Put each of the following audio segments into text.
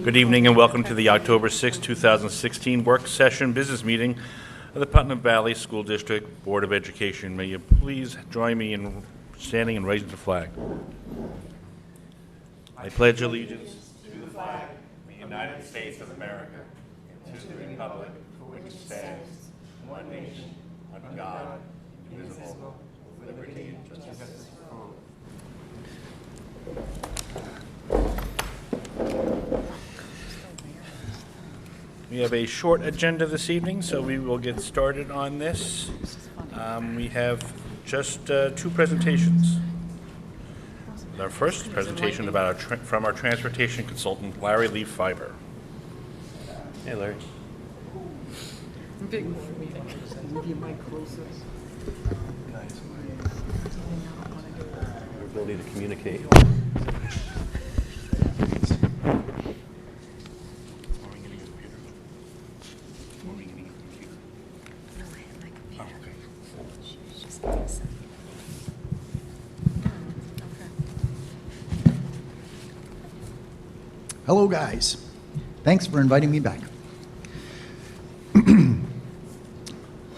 Good evening and welcome to the October 6, 2016 work session business meeting of the Putnam Valley School District Board of Education. May you please join me in standing and raising the flag. I pledge allegiance to the flag of the United States of America and to the republic for which it stands, one nation, under God, indivisible, with liberty and justice for all. We have a short agenda this evening, so we will get started on this. We have just two presentations. Our first presentation about from our transportation consultant, Larry Lee Fiber. Hey, Larry. Big meeting. Move your mic closer. Our ability to communicate. Hello, guys. Thanks for inviting me back. Can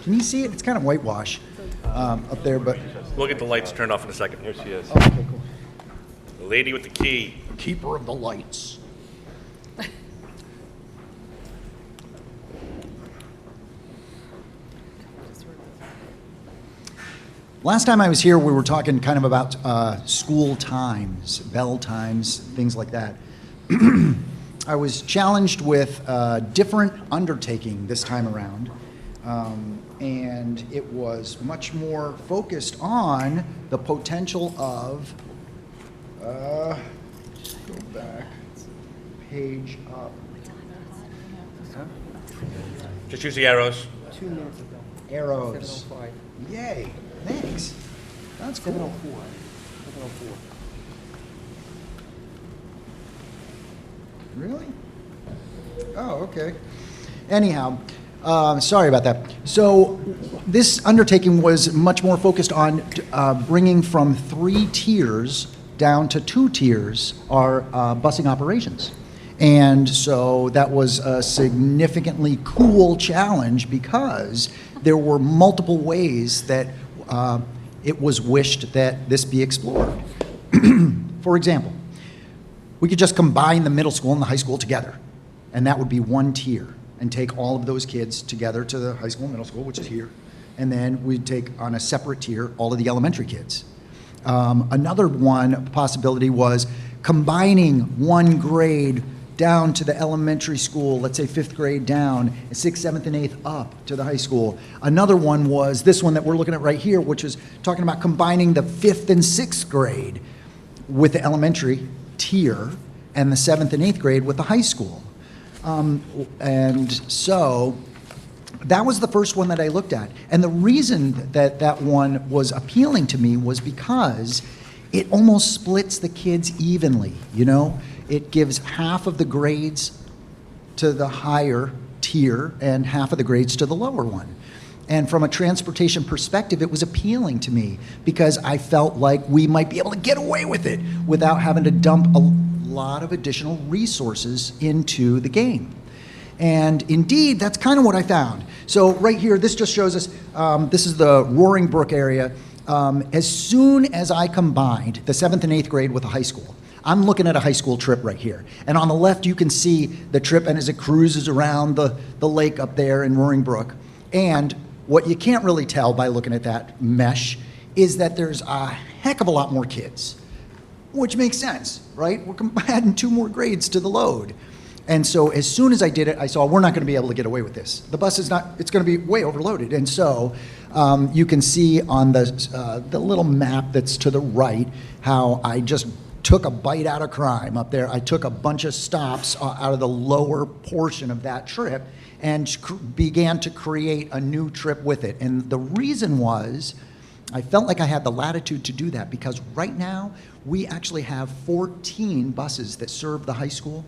you see it? It's kind of whitewash up there, but... We'll get the lights turned off in a second. Here she is. Oh, okay, cool. The lady with the key. Keeper of the lights. Last time I was here, we were talking kind of about school times, bell times, things like that. I was challenged with a different undertaking this time around, and it was much more focused on the potential of, go back, page up. Just use the arrows. 2 minutes ago. Arrows. 7:05. Yay, thanks. That's cool. 7:04. 7:04. Really? Oh, okay. Anyhow, sorry about that. So this undertaking was much more focused on bringing from 3 tiers down to 2 tiers our busing operations. And so that was a significantly cool challenge because there were multiple ways that it was wished that this be explored. For example, we could just combine the middle school and the high school together, and that would be 1 tier, and take all of those kids together to the high school and middle school, which is here, and then we'd take on a separate tier all of the elementary kids. Another possibility was combining 1 grade down to the elementary school, let's say 5th grade down, 6th, 7th, and 8th up to the high school. Another one was this one that we're looking at right here, which is talking about combining the 5th and 6th grade with the elementary tier and the 7th and 8th grade with the high school. And so that was the first one that I looked at. And the reason that that one was appealing to me was because it almost splits the kids evenly, you know? It gives half of the grades to the higher tier and half of the grades to the lower one. And from a transportation perspective, it was appealing to me because I felt like we might be able to get away with it without having to dump a lot of additional resources into the game. And indeed, that's kind of what I found. So right here, this just shows us, this is the Roaring Brook area. As soon as I combined the 7th and 8th grade with the high school, I'm looking at a high school trip right here. And on the left, you can see the trip and as it cruises around the lake up there in Roaring Brook. And what you can't really tell by looking at that mesh is that there's a heck of a lot more kids, which makes sense, right? We're adding 2 more grades to the load. And so as soon as I did it, I saw we're not going to be able to get away with this. The bus is not, it's going to be way overloaded. And so you can see on the little map that's to the right how I just took a bite out of crime up there. I took a bunch of stops out of the lower portion of that trip and began to create a new trip with it. And the reason was I felt like I had the latitude to do that because right now we actually have 14 buses that serve the high school,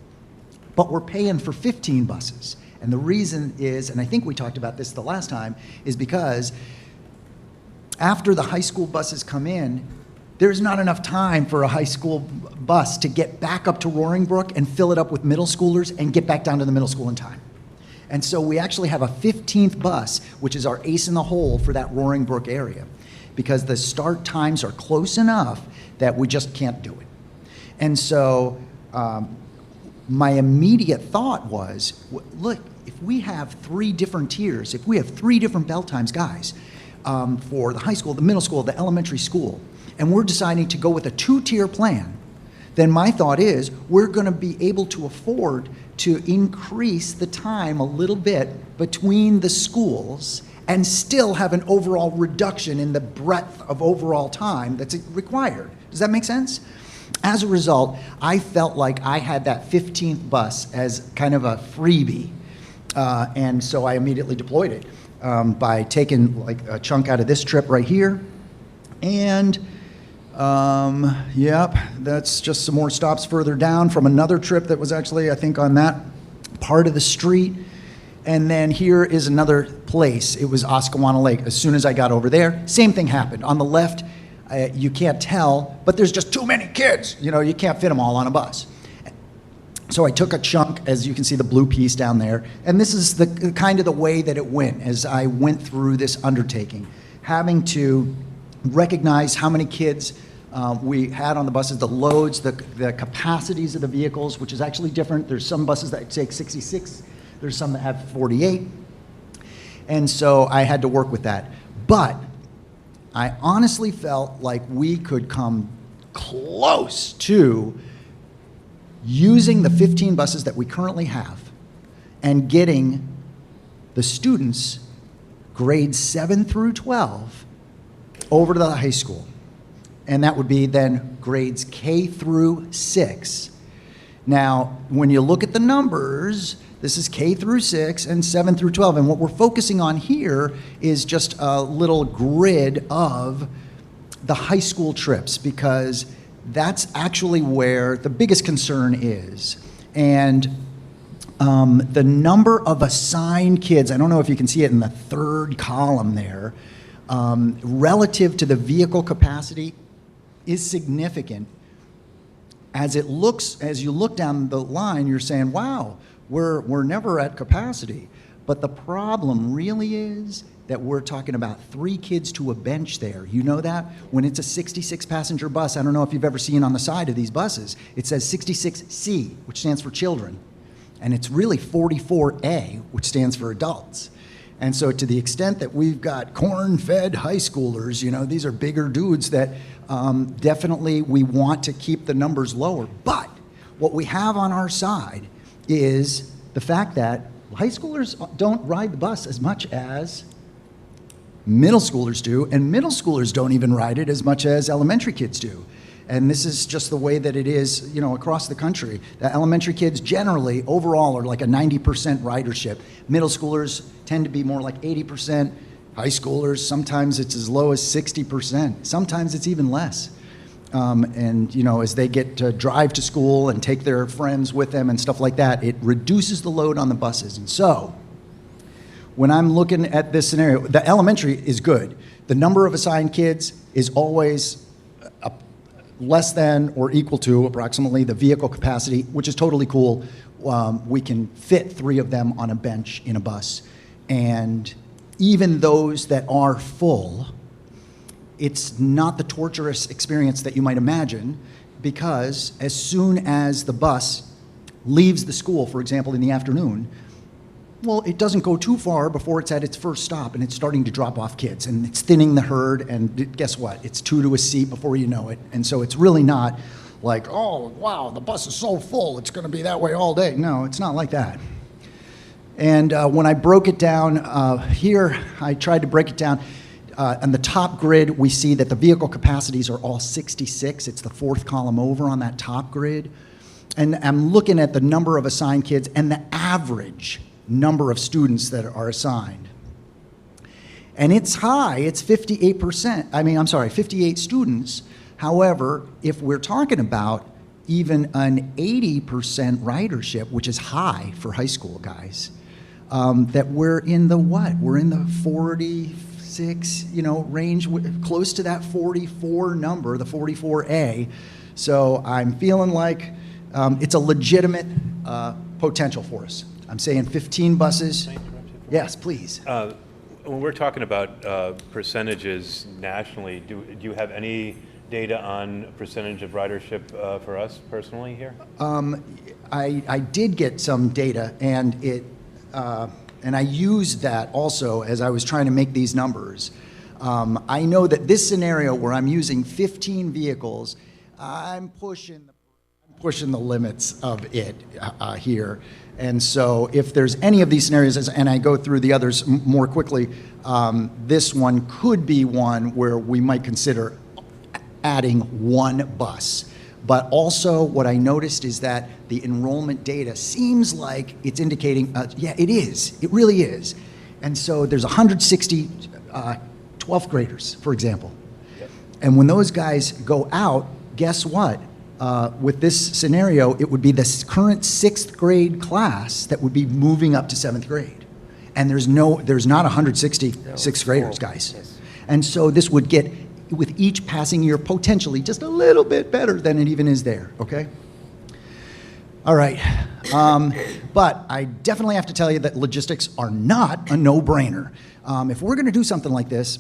but we're paying for 15 buses. And the reason is, and I think we talked about this the last time, is because after the high school buses come in, there's not enough time for a high school bus to get back up to Roaring Brook and fill it up with middle schoolers and get back down to the middle school in time. And so we actually have a 15th bus, which is our ace in the hole for that Roaring Brook area, because the start times are close enough that we just can't do it. And so my immediate thought was, look, if we have 3 different tiers, if we have 3 different bell times, guys, for the high school, the middle school, the elementary school, and we're deciding to go with a 2-tier plan, then my thought is we're going to be able to afford to increase the time a little bit between the schools and still have an overall reduction in the breadth of overall time that's required. Does that make sense? As a result, I felt like I had that 15th bus as kind of a freebie, and so I immediately deployed it by taking like a chunk out of this trip right here, and yep, that's just some more stops further down from another trip that was actually, I think, on that part of the street. And then here is another place. It was Oscawana Lake. As soon as I got over there, same thing happened. On the left, you can't tell, but there's just too many kids. You know, you can't fit them all on a bus. So I took a chunk, as you can see the blue piece down there, and this is the kind of the way that it went as I went through this undertaking, having to recognize how many kids we had on the buses, the loads, the capacities of the vehicles, which is actually different. There's some buses that take 66, there's some that have 48, and so I had to work with that. But I honestly felt like we could come close to using the 15 buses that we currently have and getting the students grades 7 through 12 over to the high school. And that would be then grades K through 6. Now, when you look at the numbers, this is K through 6 and 7 through 12. And what we're focusing on here is just a little grid of the high school trips, because that's actually where the biggest concern is. And the number of assigned kids, I don't know if you can see it in the 3rd column there, relative to the vehicle capacity is significant. As you look down the line, you're saying, wow, we're never at capacity. But the problem really is that we're talking about 3 kids to a bench there. You know that? When it's a 66 passenger bus, I don't know if you've ever seen on the side of these buses, it says 66C, which stands for children. And it's really 44A, which stands for adults. And so to the extent that we've got corn-fed high schoolers, you know, these are bigger dudes that definitely we want to keep the numbers lower. But what we have on our side is the fact that high schoolers don't ride the bus as much as middle schoolers do, and middle schoolers don't even ride it as much as elementary kids do. And this is just the way that it is, you know, across the country. The elementary kids generally, overall, are like a 90% ridership. Middle schoolers tend to be more like 80%. High schoolers, sometimes it's as low as 60%. Sometimes it's even less. And, you know, as they get to drive to school and take their friends with them and stuff like that, it reduces the load on the buses. And so, when I'm looking at this scenario, the elementary is good. The number of assigned kids is always less than or equal to approximately the vehicle capacity, which is totally cool. We can fit 3 of them on a bench in a bus. And even those that are full, it's not the torturous experience that you might imagine, because as soon as the bus leaves the school, for example, in the afternoon, well, it doesn't go too far before it's at its first stop and it's starting to drop off kids, and it's thinning the herd, and guess what? It's 2 to a seat before you know it. And so it's really not like, oh, wow, the bus is so full, it's going to be that way all day. No, it's not like that. And when I broke it down here, I tried to break it down. On the top grid, we see that the vehicle capacities are all 66. It's the 4th column over on that top grid. And I'm looking at the number of assigned kids and the average number of students that are assigned. And it's high, it's 58 students. However, if we're talking about even an 80% ridership, which is high for high school guys, that we're in the what? We're in the 46 46, range, close to that 44 number, the 44A. So I'm feeling like it's a legitimate potential for us. I'm saying 15 buses. Yes, please. When we're talking about percentages nationally, do you have any data on percentage of ridership for us personally here? I did get some data, and I used that also as I was trying to make these numbers. I know that this scenario where I'm using 15 vehicles, I'm pushing the limits of it here. And so if there's any of these scenarios, and I go through the others more quickly, this one could be one where we might consider adding one bus. But also what I noticed is that the enrollment data seems like it's indicating, yeah, it is. It really is. And so there's 160 12th graders, for example. Yep. And when those guys go out, guess what? With this scenario, it would be the current 6th grade class that would be moving up to 7th grade. And there's not 160 6th graders, guys. Yes. And so this would get, with each passing year, potentially just a little bit better than it even is there, okay? All right. But I definitely have to tell you that logistics are not a no-brainer. If we're going to do something like this,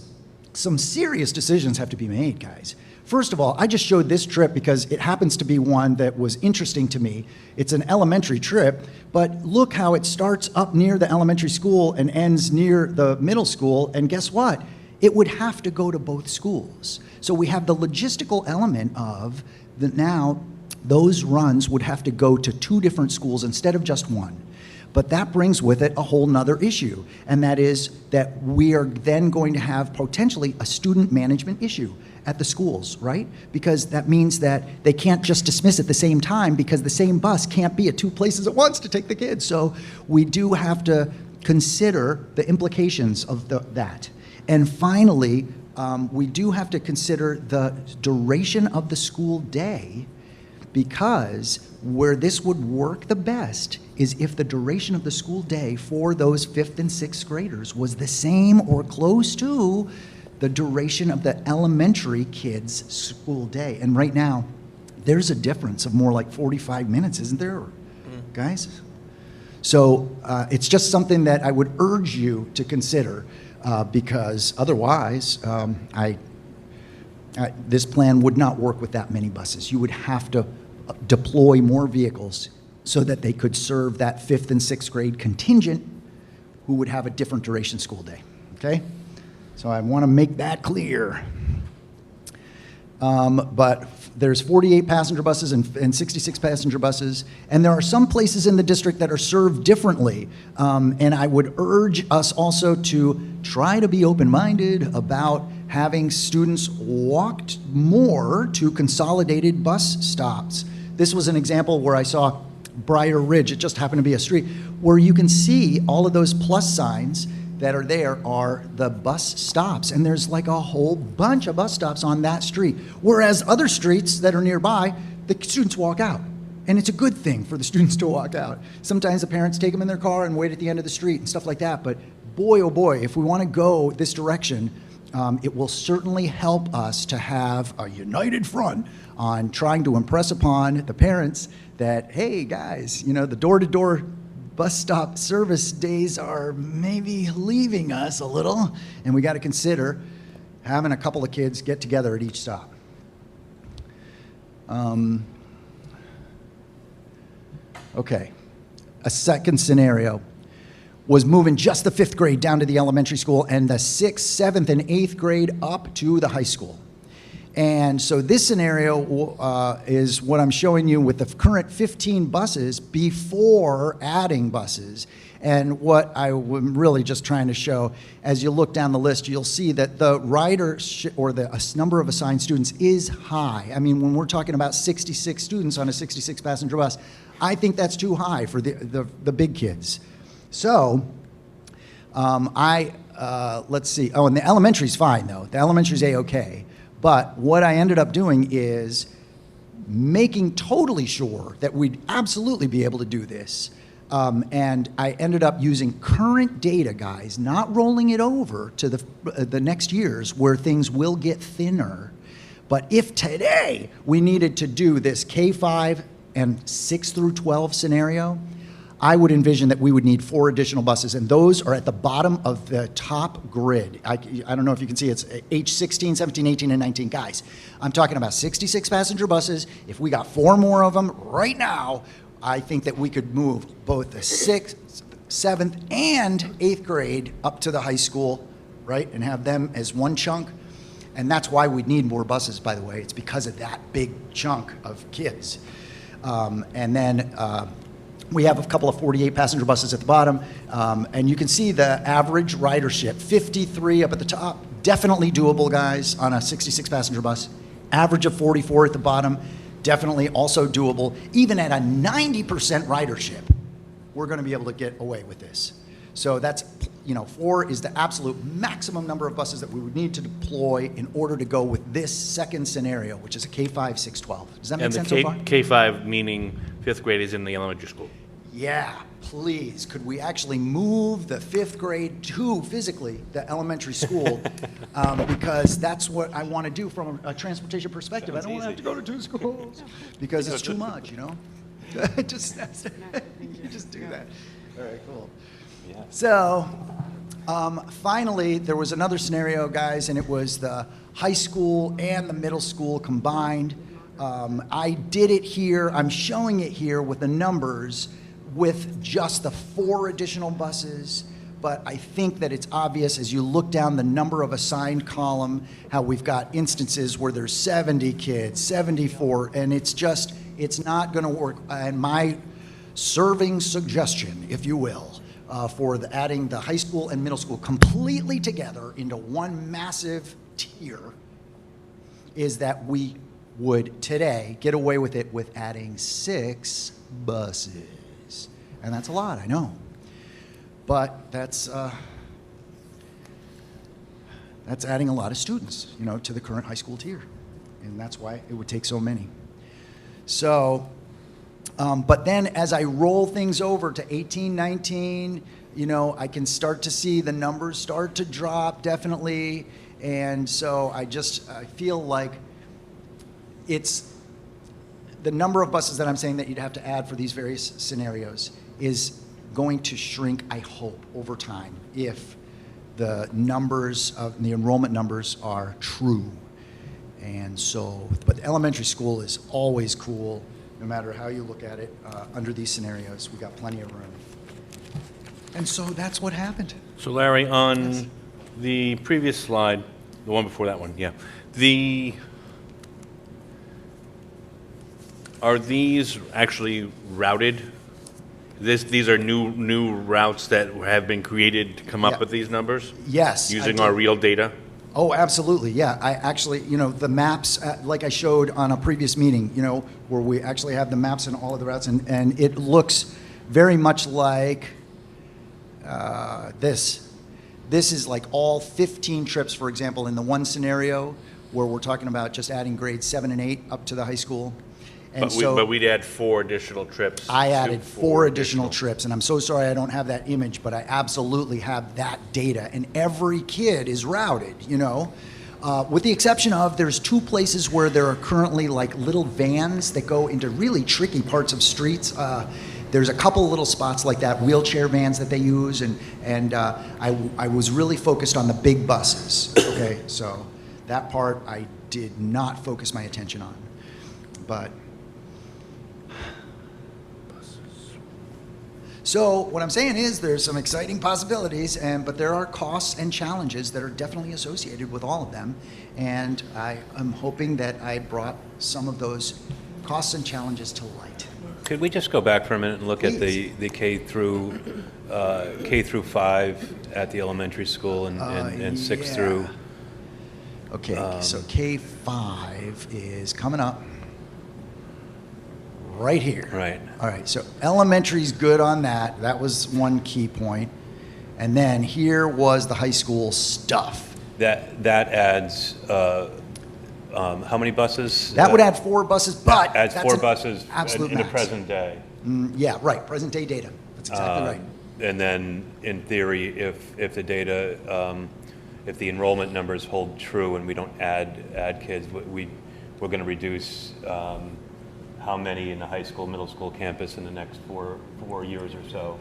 some serious decisions have to be made, guys. First of all, I just showed this trip because it happens to be one that was interesting to me. It's an elementary trip, but look how it starts up near the elementary school and ends near the middle school, and guess what? It would have to go to both schools. So we have the logistical element of that now those runs would have to go to 2 different schools instead of just one. But that brings with it a whole nother issue, and that is that we are then going to have potentially a student management issue at the schools, right? Because that means that they can't just dismiss at the same time because the same bus can't be at 2 places at once to take the kids. So we do have to consider the implications of that. And finally, we do have to consider the duration of the school day, because where this would work the best is if the duration of the school day for those 5th and 6th graders was the same or close to the duration of the elementary kids' school day. And right now, there's a difference of more like 45 minutes, isn't there, guys? So it's just something that I would urge you to consider, because otherwise, this plan would not work with that many buses. You would have to deploy more vehicles so that they could serve that 5th and 6th grade contingent who would have a different duration school day, okay? So I want to make that clear. But there's 48 passenger buses and 66 passenger buses, and there are some places in the district that are served differently. And I would urge us also to try to be open-minded about having students walked more to consolidated bus stops. This was an example where I saw Briar Ridge. It just happened to be a street where you can see all of those plus signs that are there are the bus stops, and there's like a whole bunch of bus stops on that street, whereas other streets that are nearby, the students walk out, and it's a good thing for the students to walk out. Sometimes the parents take them in their car and wait at the end of the street and stuff like that, but boy, oh boy, if we want to go this direction, it will certainly help us to have a united front on trying to impress upon the parents that, hey guys, the door-to-door bus stop service days are maybe leaving us a little, and we got to consider having a couple of kids get together at each stop. Okay, a second scenario was moving just the 5th grade down to the elementary school and the 6th, 7th, and 8th grade up to the high school. And so this scenario is what I'm showing you with the current 15 buses before adding buses. And what I'm really just trying to show, as you look down the list, you'll see that the rider or the number of assigned students is high. I mean, when we're talking about 66 students on a 66 passenger bus, I think that's too high for the big kids. So let's see. Oh, and the elementary's fine though. The elementary's A-okay. But what I ended up doing is making totally sure that we'd absolutely be able to do this. And I ended up using current data, guys, not rolling it over to the next years where things will get thinner. But if today we needed to do this K-5 and 6 through 12 scenario, I would envision that we would need 4 additional buses, and those are at the bottom of the top grid. I don't know if you can see, it's H16, 17, 18, and 19. Guys, I'm talking about 66 passenger buses. If we got 4 more of them right now, I think that we could move both the 6th, 7th, and 8th grade up to the high school, right, and have them as one chunk. And that's why we need more buses, by the way. It's because of that big chunk of kids. And then we have a couple of 48 passenger buses at the bottom. And you can see the average ridership, 53 up at the top. Definitely doable, guys, on a 66 passenger bus. Average of 44 at the bottom. Definitely also doable. Even at a 90% ridership, we're going to be able to get away with this. So that's, 4 is the absolute maximum number of buses that we would need to deploy in order to go with this second scenario, which is a K-5, 6, 12. Does that make sense so far? And the K-5 meaning 5th grade is in the elementary school. Yeah, please. Could we actually move the 5th grade to physically the elementary school? Because that's what I want to do from a transportation perspective. I don't want to have to go to 2 schools because it's too much, you just do that. All right, cool. Yeah. So, finally, there was another scenario, guys, and it was the high school and the middle school combined. I did it here. I'm showing it here with the numbers with just the 4 additional buses. But I think that it's obvious as you look down the number of assigned column, how we've got instances where there's 70 kids, 74, and it's not going to work. And my serving suggestion, if you will, for adding the high school and middle school completely together into one massive tier is that we would today get away with it with adding 6 buses. And that's a lot, I know. But that's adding a lot of students, to the current high school tier. And that's why it would take so many. So, but then as I roll things over to 18, 19, I can start to see the numbers start to drop, definitely. And so I feel like it's the number of buses that I'm saying that you'd have to add for these various scenarios is going to shrink, I hope, over time if the numbers of the enrollment numbers are true. And so, but elementary school is always cool, no matter how you look at it. Under these scenarios, we got plenty of room. And so that's what happened. So Larry, on the previous slide, the one before that one, yeah, are these actually routed? These are new routes that have been created to come up with these numbers? Yes. Using our real data? Oh, absolutely, yeah. I actually, the maps, like I showed on a previous meeting, where we actually have the maps in all of the routes, and it looks very much like this. This is like all 15 trips, for example, in the one scenario where we're talking about just adding grades 7 and 8 up to the high school. And But we'd add 4 additional trips. I added 4 additional trips, and I'm so sorry I don't have that image, but I absolutely have that data, and every kid is routed, with the exception of there's 2 places where there are currently like little vans that go into really tricky parts of streets. There's a couple little spots like that, wheelchair vans that they use, and I was really focused on the big buses, okay? So that part I did not focus my attention on, but... So what I'm saying is there's some exciting possibilities, but there are costs and challenges that are definitely associated with all of them. And I am hoping that I brought some of those costs and challenges to light. Could we just go back for a minute and look at the K through 5 at the elementary school and 6 through? Okay, so K5 is coming up. Right here. Right. All right, so elementary's good on that. That was one key point. And then here was the high school stuff. That adds how many buses? That would add 4 buses, but adds that's 4 an buses absolute in the max. present day. Yeah, right, present day data. That's exactly right. And then, in theory, if the data, if the enrollment numbers hold true and we don't add kids, we're going to reduce how many in the high school, middle school campus in the next four years or so?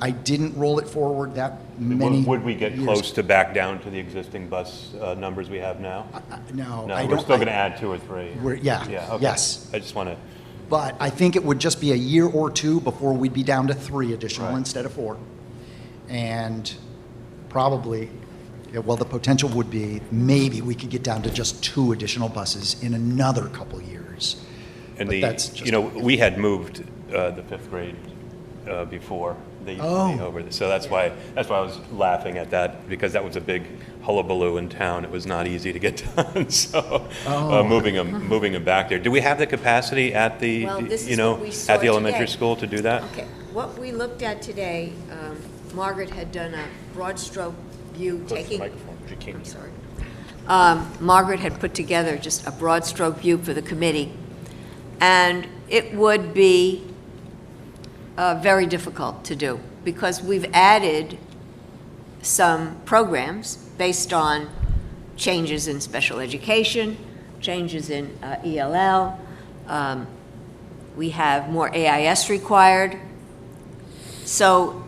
I didn't roll it forward that many Would we get years. close to back down to the existing bus numbers we have now? No, No, I we're don't. still going to add 2 or 3. Yeah, okay. yes. I just want to. But I think it would just be a year or two before we'd be down to 3 additional Right. instead of 4. And probably, well, the potential would be maybe we could get down to just 2 additional buses in another couple years. And But that's just- we had moved the 5th grade before they used to be over. So that's why I was laughing at that, because that was a big hullabaloo in town. It was not easy to get done. So moving them back there. Do we have the capacity at the Well, this is what we saw at the elementary today. school to do that? Okay, what we looked at today, Margaret had done a broad stroke view taking. Microphone, she can't I'm hear. sorry. Margaret had put together just a broad stroke view for the committee, and it would be very difficult to do, because we've added some programs based on changes in special education, changes in ELL. We have more AIS required. So,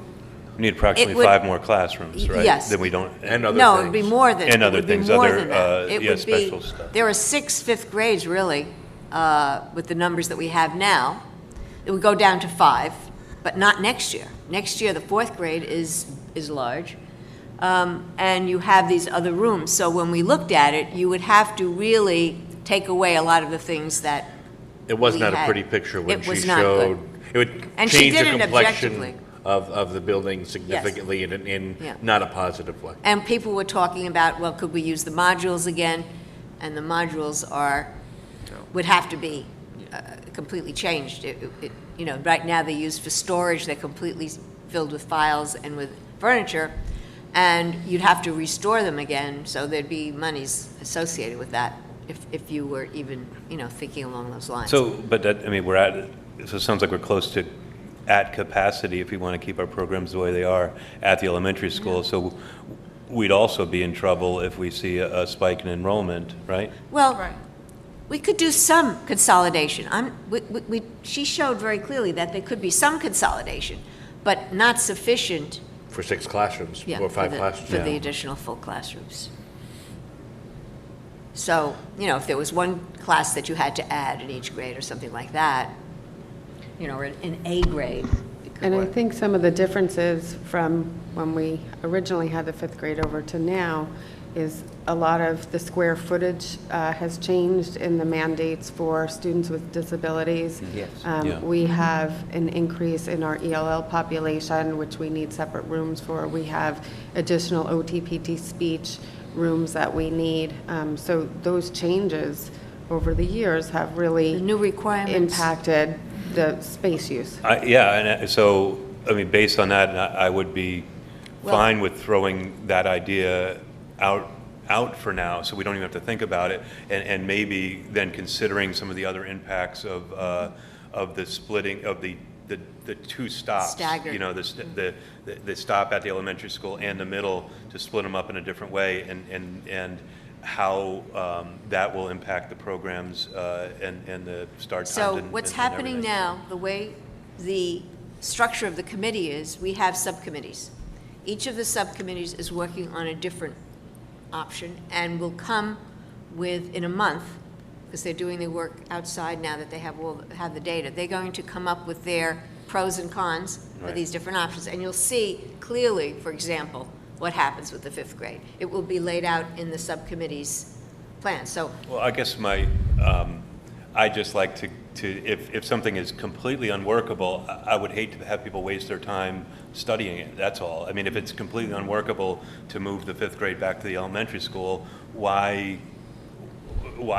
We need approximately It would- 5 more classrooms, right? yes. Then we don't. And other no, things. it'd be more than. And it other would be things, more other, than that. It yeah, would be- special stuff. There are 6 fifth grades, really, with the numbers that we have now. It would go down to 5, but not next year. Next year, the 4th grade is large. And you have these other rooms. So when we looked at it, you would have to really take away a lot of the things that It was we not a had. pretty picture when It she was not showed. good. It would And she change did the it complexion objectively. of the building significantly in Yeah. not a positive way. And people were talking about, well, could we use the modules again? And the modules would have to be completely changed. Right now they're used for storage, they're completely filled with files and with furniture, and you'd have to restore them again, so there'd be monies associated with that, if you were even, thinking along those lines. So, but that, I mean, so it sounds like we're close to at capacity if we want to keep our programs the way they are at the elementary school. So we'd also be in trouble if we see a spike in enrollment, right? Well, we could do some consolidation. She showed very clearly that there could be some consolidation, but not sufficient. For 6 classrooms, Yeah, or 5 for classrooms. the additional full classrooms. So, if there was one class that you had to add in each grade or something like that, or an A grade. it could And I work. think some of the differences from when we originally had the 5th grade over to now is a lot of the square footage has changed in the mandates for students with disabilities. Yes. Yeah. We have an increase in our ELL population, which we need separate rooms for. We have additional OTPT speech rooms that we need. So those changes over the years have really The new requirements. impacted the space use. So, I mean, based on that, I would be Well- fine with throwing that idea out for now, so we don't even have to think about it, and maybe then considering some of the other impacts of the splitting of the 2 stops. Staggered. The stop at the elementary school and the middle, to split them up in a different way, and how that will impact the programs and the start times. So and- what's and happening everything. now, the way the structure of the committee is, we have subcommittees. Each of the subcommittees is working on a different option and will come with, in a month, because they're doing their work outside now that they have the data, they're going to come up with their pros and cons for Right. these different options. And you'll see clearly, for example, what happens with the 5th grade. It will be laid out in the subcommittee's plan. So Well, I guess I just like to if something is completely unworkable, I would hate to have people waste their time studying it, that's all. I mean, if it's completely unworkable to move the 5th grade back to the elementary school, why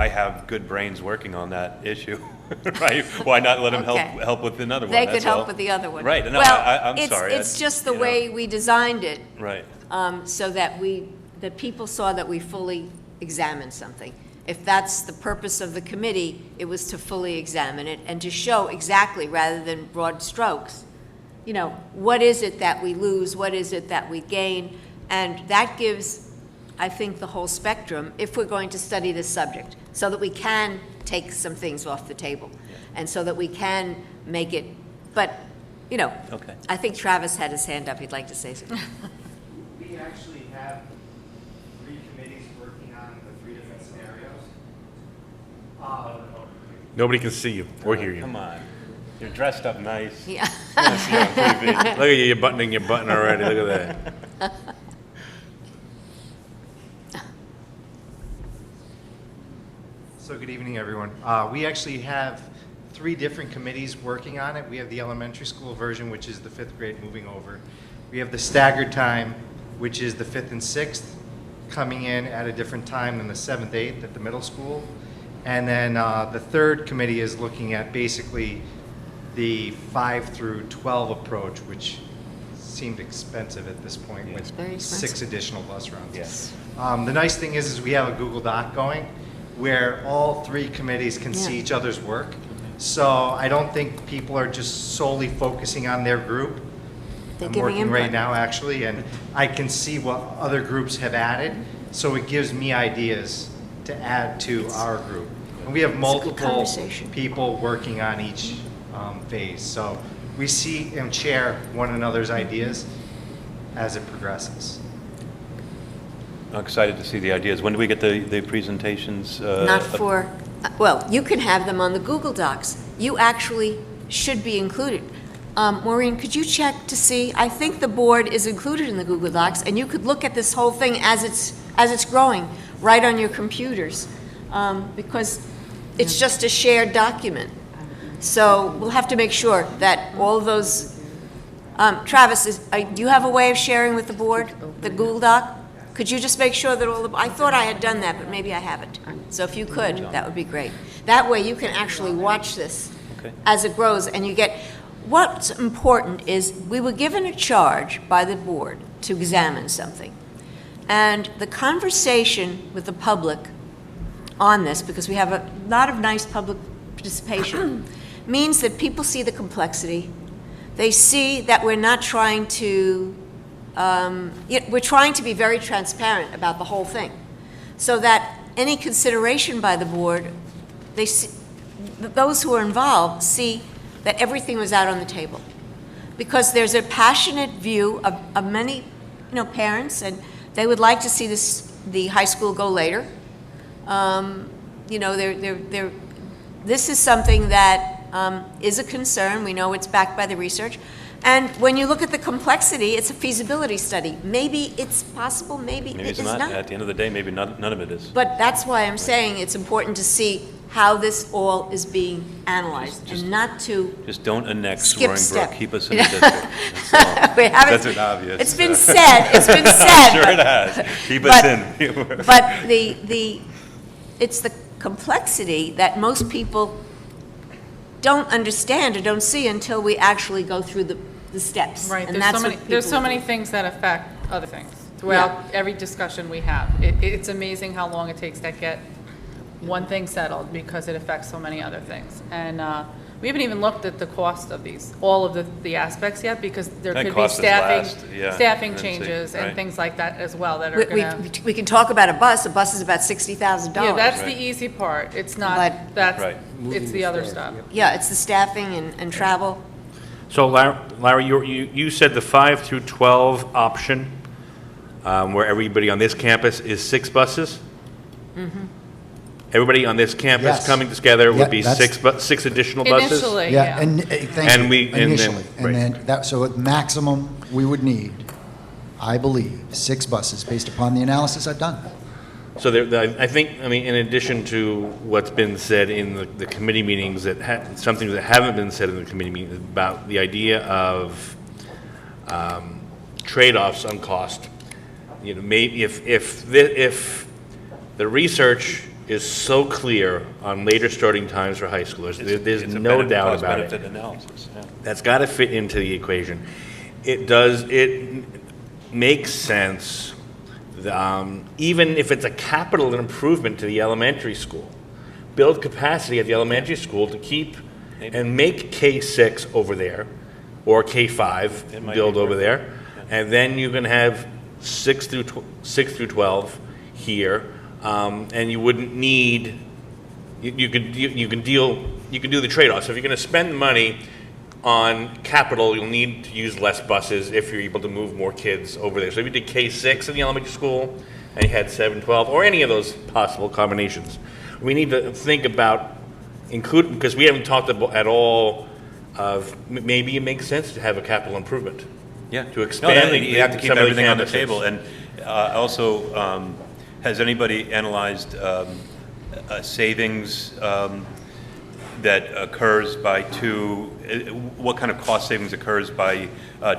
have good brains working on that issue, right? Why not let them Okay. help with another one? they could That's help all. with the other one. Right, no, Well, I'm sorry. it's just the you know. way we designed it. Right. So that that people saw that we fully examined something. If that's the purpose of the committee, it was to fully examine it and to show exactly, rather than broad strokes, you know, what is it that we lose, what is it that we gain? And that gives, I think, the whole spectrum if we're going to study this subject, so that we can take some things off the table, and so that we can make it, but, you know, Okay. I think Travis had his hand up, he'd like to say something. We actually have 3 committees working on the 3 different scenarios. Nobody can see you or hear you. Come on. You're dressed up nice. Yeah. I see you on TV. Look at you, you're buttoning your button already, look at that. So good evening, everyone. We actually have 3 different committees working on it. We have the elementary school version, which is the 5th grade moving over. We have the staggered time, which is the 5th and 6th, coming in at a different time than the 7th, 8th at the middle school. And then the 3rd committee is looking at basically the 5 through 12 approach, which seemed expensive at this point with very expensive. 6 additional bus routes. Yes. The nice thing is we have a Google Doc going where all 3 committees can see Yeah. each other's work. So I don't think people are just solely focusing on their group. They're I'm giving working right input. now, actually, and I can see what other groups have added, so it gives me ideas to add to our group. And we have multiple conversation. people working on each phase, so we see and share one another's ideas as it progresses. I'm excited to see the ideas. When do we get the presentations? Not for, well, you can have them on the Google Docs. You actually should be included. Maureen, could you check to see? I think the board is included in the Google Docs, and you could look at this whole thing as it's growing right on your computers, because it's just a shared document. So we'll have to make sure that all of those. Travis, do you have a way of sharing with the board the Google Doc? Could you just make sure that all the, I thought I had done that, but maybe I haven't. So if you could, that would be great. That way you can actually watch this Okay. as it grows, and you get, what's important is we were given a charge by the board to examine something. And the conversation with the public on this, because we have a lot of nice public participation, means that people see the complexity. They see that we're not trying to, we're trying to be very transparent about the whole thing, so that any consideration by the board, they see, those who are involved see that everything was out on the table. Because there's a passionate view of many, parents, and they would like to see the high school go later. This is something that is a concern. We know it's backed by the research. And when you look at the complexity, it's a feasibility study. Maybe it's possible, maybe Maybe it it's is not. not. At the end of the day, maybe none of it is. But that's why I'm saying it's important to see how this all is being analyzed, and not to Just don't annex skip Roaring step. Brook. Keep us in the district. That's all. We haven't- That's an obvious. It's been said, it's been said. Sure but- it has. Keep but- us in. But it's the complexity that most people don't understand or don't see until we actually go through the steps. Right, And there's that's so many, what there's people so many do. things that affect other things throughout every discussion we have. It's amazing how long it takes to get one thing settled because it affects so many other things. And we haven't even looked at the cost of all of the aspects yet, because there That could be cost is last, yeah, staffing and see, changes and right. things like that as well that are gonna. We can talk about a bus is about $60,000. Yeah, that's the Right. easy part. It's not, But- that's, Right. it's the other stuff. Yeah, it's the staffing and travel. So Larry, you said the 5 through 12 option, where everybody on this campus is 6 buses? Everybody on this campus Yes. coming together Yeah, would be that's- 6 additional buses? Initially, Yeah, yeah. and thank And you, we- and then- initially. right. And then that, so at maximum, we would need, I believe, 6 buses based upon the analysis I've done. So I think, in addition to what's been said in the committee meetings, some things that haven't been said in the committee meetings about the idea of trade-offs on cost. Maybe if the research is so clear on later starting times for high schoolers, there's It's a no doubt about cost-benefit it. analysis, yeah. That's got to fit into the equation. It makes sense, even if it's a capital improvement to the elementary school. Build capacity at the elementary school to keep and make K-6 over there, or K-5 It might build be over worth there. it, And then you're gonna have 6 through 12 here, and you wouldn't need, you can do the trade-offs. If you're gonna spend the money on capital, you'll need to use less buses if you're able to move more kids over there. So if you did K-6 in the elementary school, and you had 7, 12, or any of those possible combinations, we need to think about including, because we haven't talked at all of, maybe it makes sense to have a capital improvement. Yeah. To expand No, you have to keep some of the everything on the campuses. table. And also, has anybody analyzed a savings that occurs by what kind of cost savings occurs by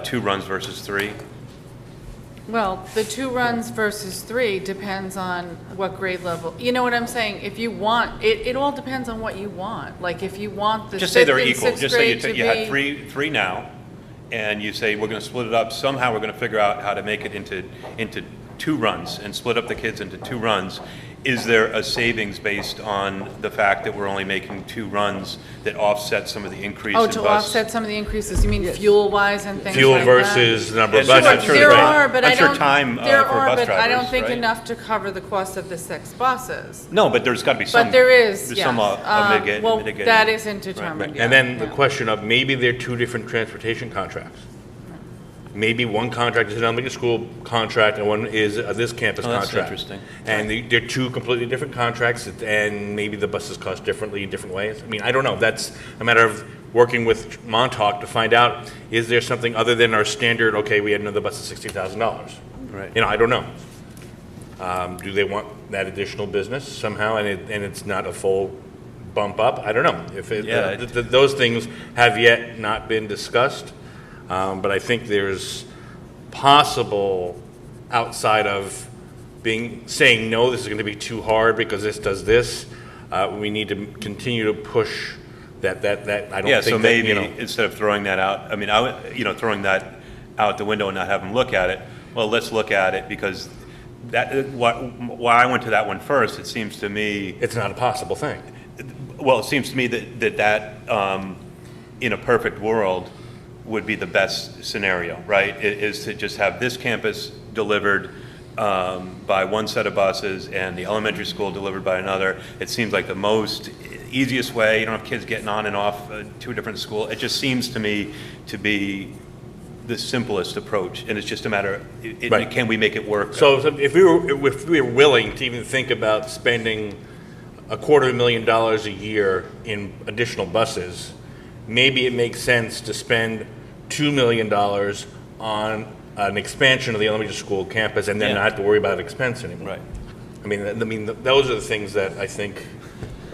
2 runs versus 3? Well, the 2 runs versus 3 depends on what grade level, you know what I'm saying? If you want, it all depends on what you want. Like, if you want the Just say 5th they're and equal. 6th Just say grade to you had be. three now, and you say, we're going to split it up. Somehow we're going to figure out how to make it into 2 runs and split up the kids into 2 runs. Is there a savings based on the fact that we're only making 2 runs that offset some of the increase in Oh, bus? to offset some of the increases, you mean fuel-wise and things like that? Fuel versus the number of And I'm buses. sure There right. are, but I I'm sure don't, time there for are, bus but I don't drivers, think right? enough to cover the cost of the 6 buses. No, but there's got to be some. But there is, there's yes. some Well, mitigating. that isn't determined yet. And then the yeah. question of, maybe they're 2 different transportation contracts. Maybe one contract is an elementary school contract and one is this campus Oh, that's contract. interesting. And they're 2 completely different contracts, and maybe the buses cost differently in different ways. I mean, I don't know. That's a matter of working with Montauk to find out, is there something other than our standard, okay, we had another bus of $60,000? Right. You know, I don't know. Do they want that additional business somehow, and it's not a full bump up? I don't know. If Yeah. those things have yet not been discussed. But I think there's possible, outside of saying, no, this is going to be too hard because this does this, we need to continue to push that I don't think Yeah, so that, maybe you know. instead of throwing that out, I mean, throwing that out the window and not have them look at it, well, let's look at it, because why I went to that one first, it seems to me, It's not a possible thing. well, it seems to me that in a perfect world would be the best scenario, right? Is to just have this campus delivered by one set of buses and the elementary school delivered by another. It seems like the most easiest way. You don't have kids getting on and off 2 different schools. It just seems to me to be the simplest approach, and it's just a matter of Right. can we make it work? So if we were willing to even think about spending $250,000 a year in additional buses, maybe it makes sense to spend $2 million on an expansion of the elementary school campus and then Yeah. not have to worry about expense anymore. Right. I mean, those are the things that I think,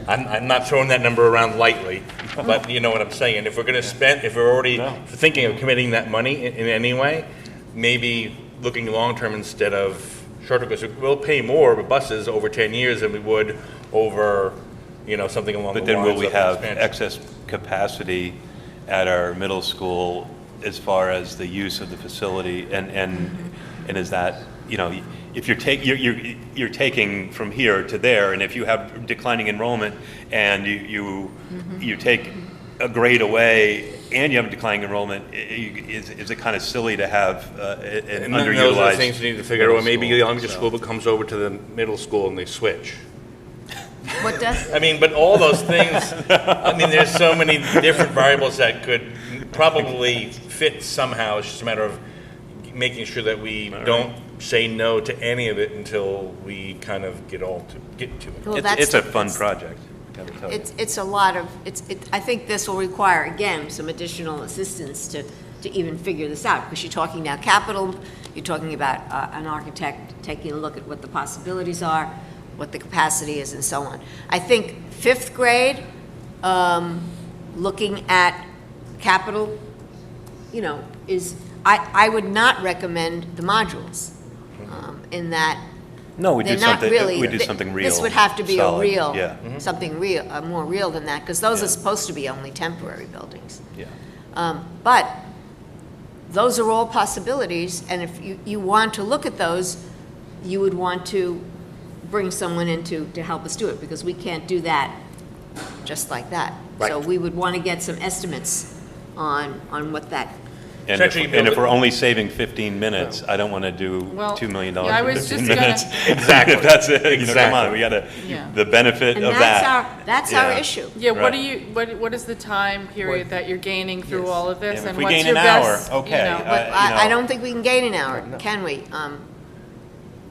I'm not throwing that number around lightly, but you know what I'm saying. If we're going to spend, if we're already thinking of committing that money in any way, maybe looking long-term instead of short-term, because we'll pay more with buses over 10 years than we would over, something along the But lines of then will we have expansion. excess capacity at our middle school as far as the use of the facility, and is that, if you're taking from here to there, and if you have declining enrollment and you take a grade away and you have a declining enrollment, is it kind of silly to have an And underutilized those are the things we need to figure out. Or middle maybe school, the elementary so. school comes over to the middle school and they switch. What does, I mean, but all those things, there's so many different variables that could probably fit somehow. It's just a matter of making sure that we don't say no to any of it until we kind of get to it. well, that's It's a the- fun it's- project, gotta tell you. It's a lot of, I think this will require, again, some additional assistance to even figure this out, because you're talking now capital, you're talking about an architect taking a look at what the possibilities are, what the capacity is, and so on. I think 5th grade, looking at capital, I would not recommend the modules, in that No, we they're do not something, really. we do something real. This would have to be a solid, real, Yeah, something real, more real than that, because those are Yeah. supposed to be only temporary buildings. yeah. But those are all possibilities, and if you want to look at those, you would want to bring someone in to help us do it, because we can't do that just like that. So Right. we would want to get some estimates on what that And Essentially, if we're only saving 15 minutes, I don't want to do Well, $2 million yeah, I for was 15 just gonna- minutes. Exactly. If that's it, you know, come Exactly. on, we gotta, Yeah. the benefit And of that. that's our Yeah. issue. Yeah, what do Right. you, what is the time period that you're gaining through all of this? Yeah, if and we what's gain your an hour, best, you okay, know, But you I know. don't think we can gain an hour, can we?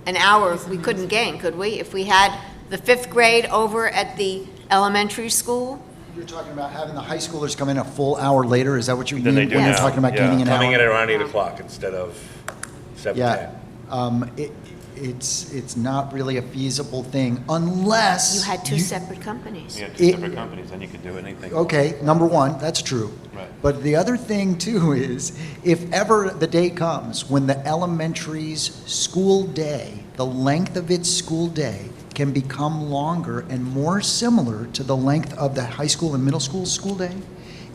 An hour we couldn't gain, could we? If we had the fifth grade over at the elementary school? You're talking about having the high schoolers come in a full hour later, is that what you Than mean? they do When you're now, talking about yeah. gaining an hour? Coming in at around 8 o'clock instead of 7:10. Yeah, it's not really a feasible thing unless. You had two separate companies. You got two It- separate companies, then you can do anything. Okay, number one, that's true. Right. But the other thing too is, if ever the day comes when the elementary's school day, the length of its school day can become longer and more similar to the length of the high school and middle school day,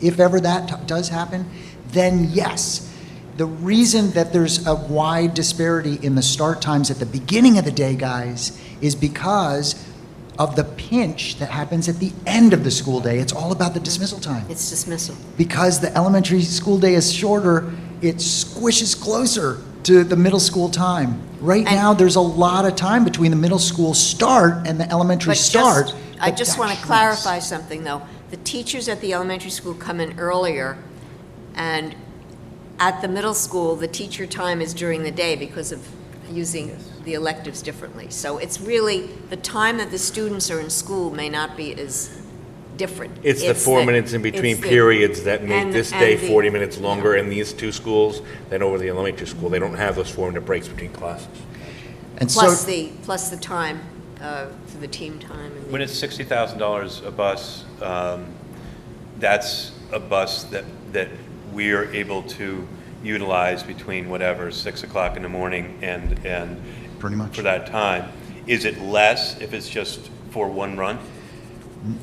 if ever that does happen, then yes. The reason that there's a wide disparity in the start times at the beginning of the day, guys, is because of the pinch that happens at the end of the school day. It's all about the dismissal time. It's dismissal. Because the elementary school day is shorter, it squishes closer to the middle school time. Right And- now, there's a lot of time between the middle school start and the elementary But start. I but just that want to shrinks. clarify something, though. The teachers at the elementary school come in earlier, and at the middle school, the teacher time is during the day because of using the electives differently. So it's really, the time that the students are in school may not be as different. It's the 4 minutes in between it's the- periods that make and- this and day the- 40 minutes longer in these two schools than over the elementary school. They don't have those 4-minute breaks between classes. And so, Plus the time for the team time. And When it's $60,000 a bus, that's a bus that we're able to utilize between whatever, 6 o'clock in the morning and pretty much. for that time. Is it less if it's just for one run?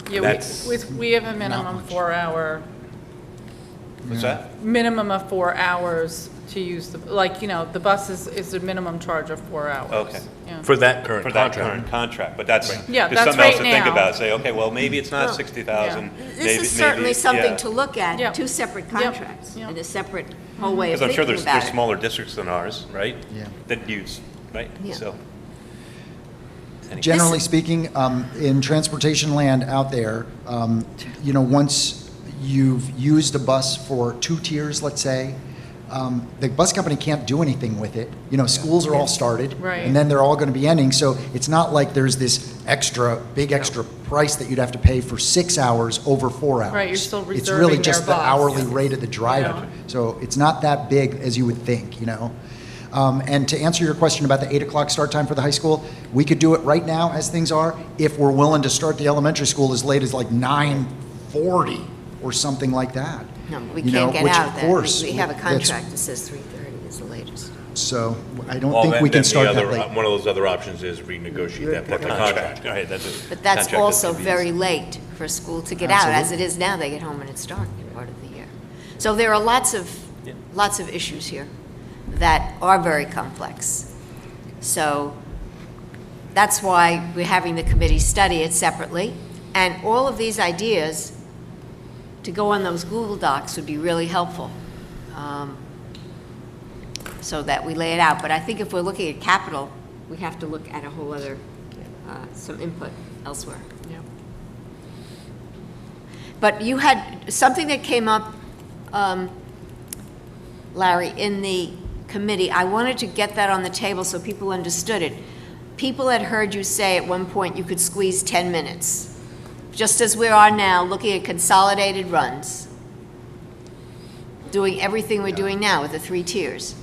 Yeah, That's we have a minimum much. 4-hour, What's that? minimum of 4 hours to use the, like, you know, the bus is a minimum charge of 4 hours. Okay. Yeah. For that current For that contract. current contract, but that's, Yeah, there's that's something else to right think now. about. Say, okay, well, maybe it's not Well, 60,000. This is certainly something to look Yep. at, two separate Yep. contracts, Yep. and a separate whole way of Because I'm sure thinking there's about it. smaller districts than ours, right? Yeah. That use, right? Yeah. So. Anyway. generally speaking, in transportation land out there, you know, once you've used a bus for 2 tiers, let's say, the bus company can't do anything with it. You know, schools are all started. Right. And then they're all going to be ending. So it's not like there's this big extra price that you'd have to pay for 6 hours over 4 hours. Right, you're still It's reserving really their just the bus. hourly rate of the driver. Yeah. So it's not that big as you would think, you know. And to answer your question about the 8 o'clock start time for the high school, we could do it right now as things are if we're willing to start the elementary school as late as like 9:40 or something like that. No, we You know, can't get which, out of of that. course, We have a that's- contract that says 3:30 is the latest. So I don't Well, think then- we can then the start that other- late. One of those other options is renegotiate that part of the contract. All right, that's a But that's contract also can be very used. late for a school to get out. As it Absolutely. is now, they get home when it's dark part of the year. So there are lots of issues here that are very complex. So that's why we're having the committee study it separately. And all of these ideas to go on those Google Docs would be really helpful, so that we lay it out. But I think if we're looking at capital, we have to look at a whole other, some input elsewhere. Yeah. But you had something that came up, Larry, in the committee. I wanted to get that on the table so people understood it. People had heard you say at one point you could squeeze 10 minutes, just as we are now, looking at consolidated runs, doing everything we're doing now with the 3 tiers.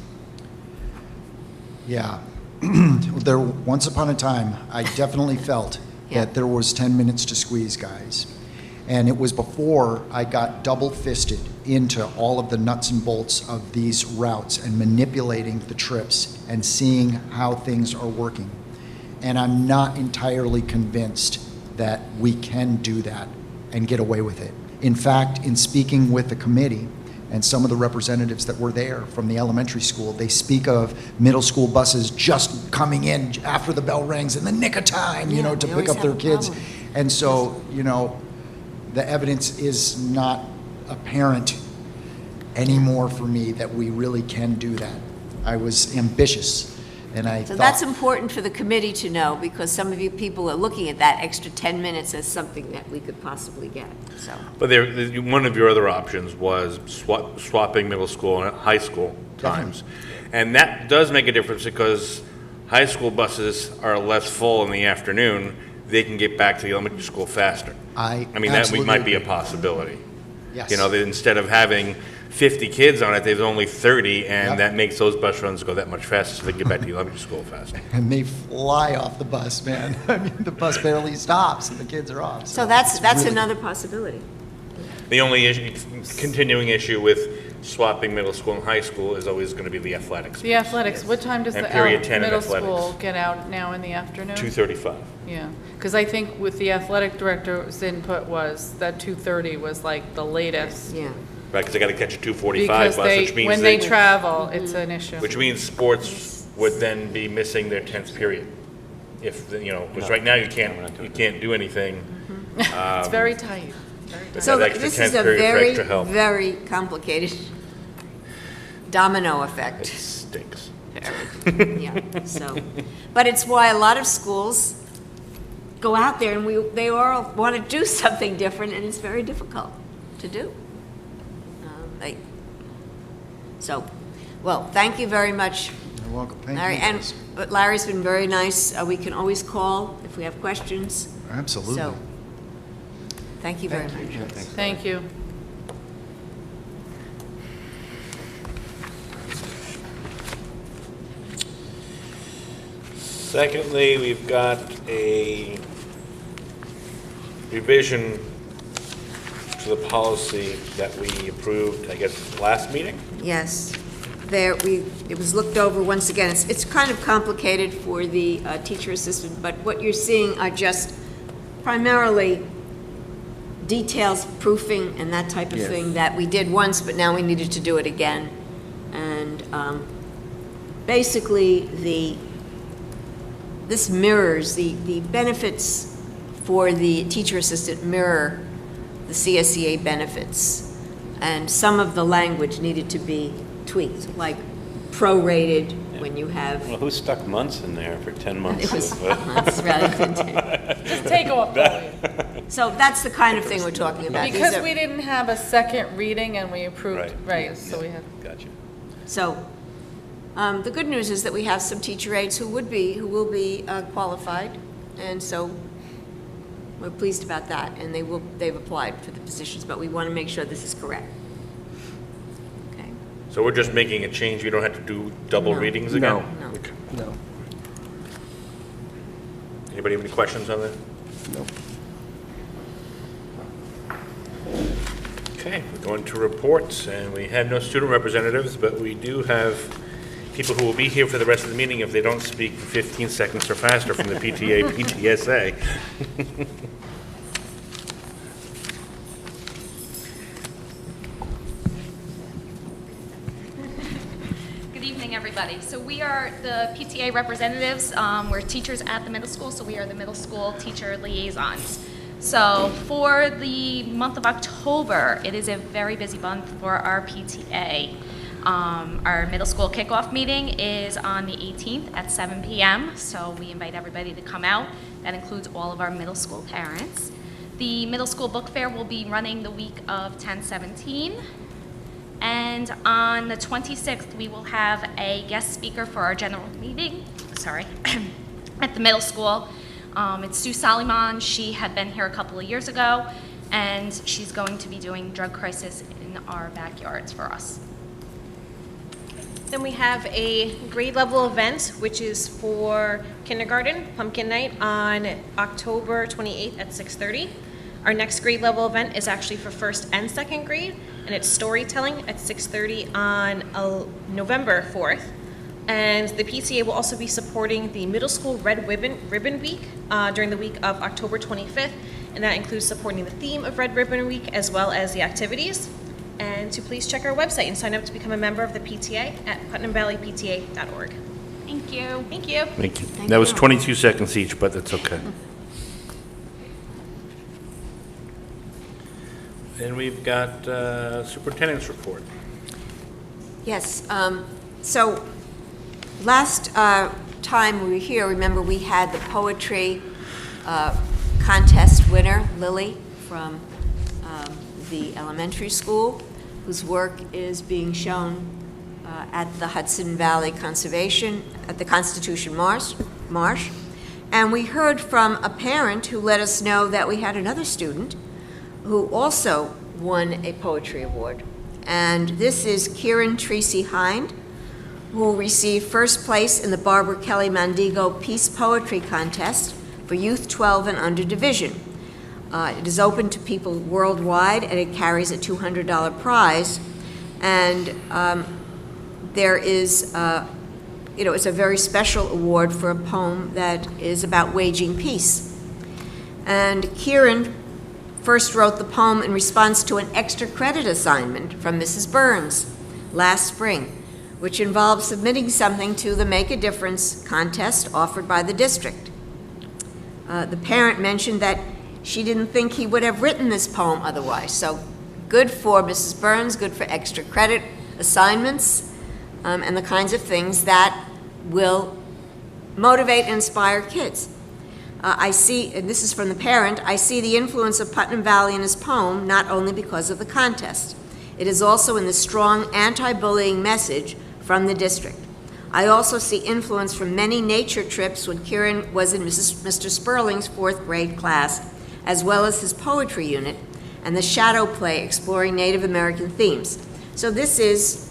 Yeah. Once upon a time, I definitely felt Yeah. that there was 10 minutes to squeeze, guys. And it was before I got double-fisted into all of the nuts and bolts of these routes and manipulating the trips and seeing how things are working. And I'm not entirely convinced that we can do that and get away with it. In fact, in speaking with the committee and some of the representatives that were there from the elementary school, they speak of middle school buses just coming in after the bell rings in the nick of time, you Yeah, know, to they pick always up their have a kids. problem. And so, you know, the evidence is not apparent anymore for me that we really can do that. I was ambitious, and I So thought. that's important for the committee to know, because some of you people are looking at that extra 10 minutes as something that we could possibly get, so. But one of your other options was swapping middle school and high school times. And that does make a difference because high school buses are less full in the afternoon. They can get back to the elementary school faster. I mean, that absolutely might be a agree. possibility. Yes. You know, that instead of having 50 kids on it, there's only 30, and Yep. that makes those bus runs go that much faster so they can get back to the elementary school faster. And they fly off the bus, man. I mean, the bus barely stops and the kids are off. So that's really- another possibility. The only continuing issue with swapping middle school and high school is always going to be the athletics. The athletics, what time does And the period 10 in middle athletics. school get out now in the afternoon? 2:35. Yeah, because I think with the athletic director's input was that 2:30 was like the latest. Yeah. Right, because they got to catch a 2:45 Because bus, which means when they travel, it's an issue. which means sports would then be missing their 10th period. If, because right now you can't do anything. It's very tight. So that extra this is 10th a period for very, extra help. very complicated domino effect. Stinks. Yeah, so, but it's why a lot of schools go out there and they all want to do something different, and it's very difficult to do. Well, thank you very much, You're welcome. Thank Larry. you. And, guys. but Larry's been very nice. We can always call if we have questions. Absolutely. So, thank you very much. Thank you. Secondly, we've got a revision to the policy that we approved, I guess, last meeting. Yes, it was looked over once again. It's kind of complicated for the teacher assistant, but what you're seeing are just primarily details, proofing, and that type of thing that we did once, but now we needed to do it again. And basically, this mirrors, the benefits for the teacher assistant mirror the CSEA benefits. And some of the language needed to be tweaked, like prorated when you have, Well, who stuck months in there for 10 months? it was of, months rather than 10. Just take off the So that's the kind of thing we're talking about. These Because are- we didn't have a second reading and we approved, Right. right, so we had. Gotcha. So, the good news is that we have some teacher aides who will be qualified, and so we're pleased about that, and they've applied for the positions, but we want to make sure this is correct. Okay? So we're just making a change, we don't have to do double No. readings again? No. Okay. No. Anybody have any questions on that? Nope. Okay, we're going to reports, and we had no student representatives, but we do have people who will be here for the rest of the meeting if they don't speak for 15 seconds or faster from the PTA, PTSA. Good evening, everybody. So we are the PTA representatives. We're teachers at the middle school, so we are the middle school teacher liaisons. So for the month of October, it is a very busy month for our PTA. Our middle school kickoff meeting is on the 18th at 7 p.m., so we invite everybody to come out. That includes all of our middle school parents. The middle school book fair will be running the week of 10/17. And on the 26th, we will have a guest speaker for our general meeting, at the middle school. It's Sue Soliman. She had been here a couple of years ago, and she's going to be doing drug crisis in our backyards for us. Then we have a grade level event, which is for kindergarten, Pumpkin Night, on October 28th at 6:30. Our next grade level event is actually for first and second grade, and it's storytelling at 6:30 on November 4th. And the PTA will also be supporting the Middle School Red Ribbon Week during the week of October 25th, and that includes supporting the theme of Red Ribbon Week as well as the activities. And to please check our website and sign up to become a member of the PTA at putnamvalleypta.org. Thank you. Thank you. Thank you. Thank That was you. 22 seconds each, but that's okay. And we've got superintendent's report. Yes, so last time we were here, remember we had the poetry contest winner, Lily, from the elementary school, whose work is being shown at the Hudson Valley Conservation, at the Constitution Marsh. And we heard from a parent who let us know that we had another student who also won a poetry award. And this is Kieran Tracy Hind, who received first place in the Barbara Kelly Mandigo Peace Poetry Contest for Youth 12 and Under Division. It is open to people worldwide, and it carries a $200 prize. And there is, it's a very special award for a poem that is about waging peace. And Kieran first wrote the poem in response to an extra credit assignment from Mrs. Burns last spring, which involved submitting something to the Make a Difference contest offered by the district. The parent mentioned that she didn't think he would have written this poem otherwise. So good for Mrs. Burns, good for extra credit assignments, and the kinds of things that will motivate and inspire kids. I see, and this is from the parent, I see the influence of Putnam Valley in his poem not only because of the contest. It is also in the strong anti-bullying message from the district. I also see influence from many nature trips when Kieran was in Mr. Sperling's 4th grade class, as well as his poetry unit and the shadow play exploring Native American themes. So this is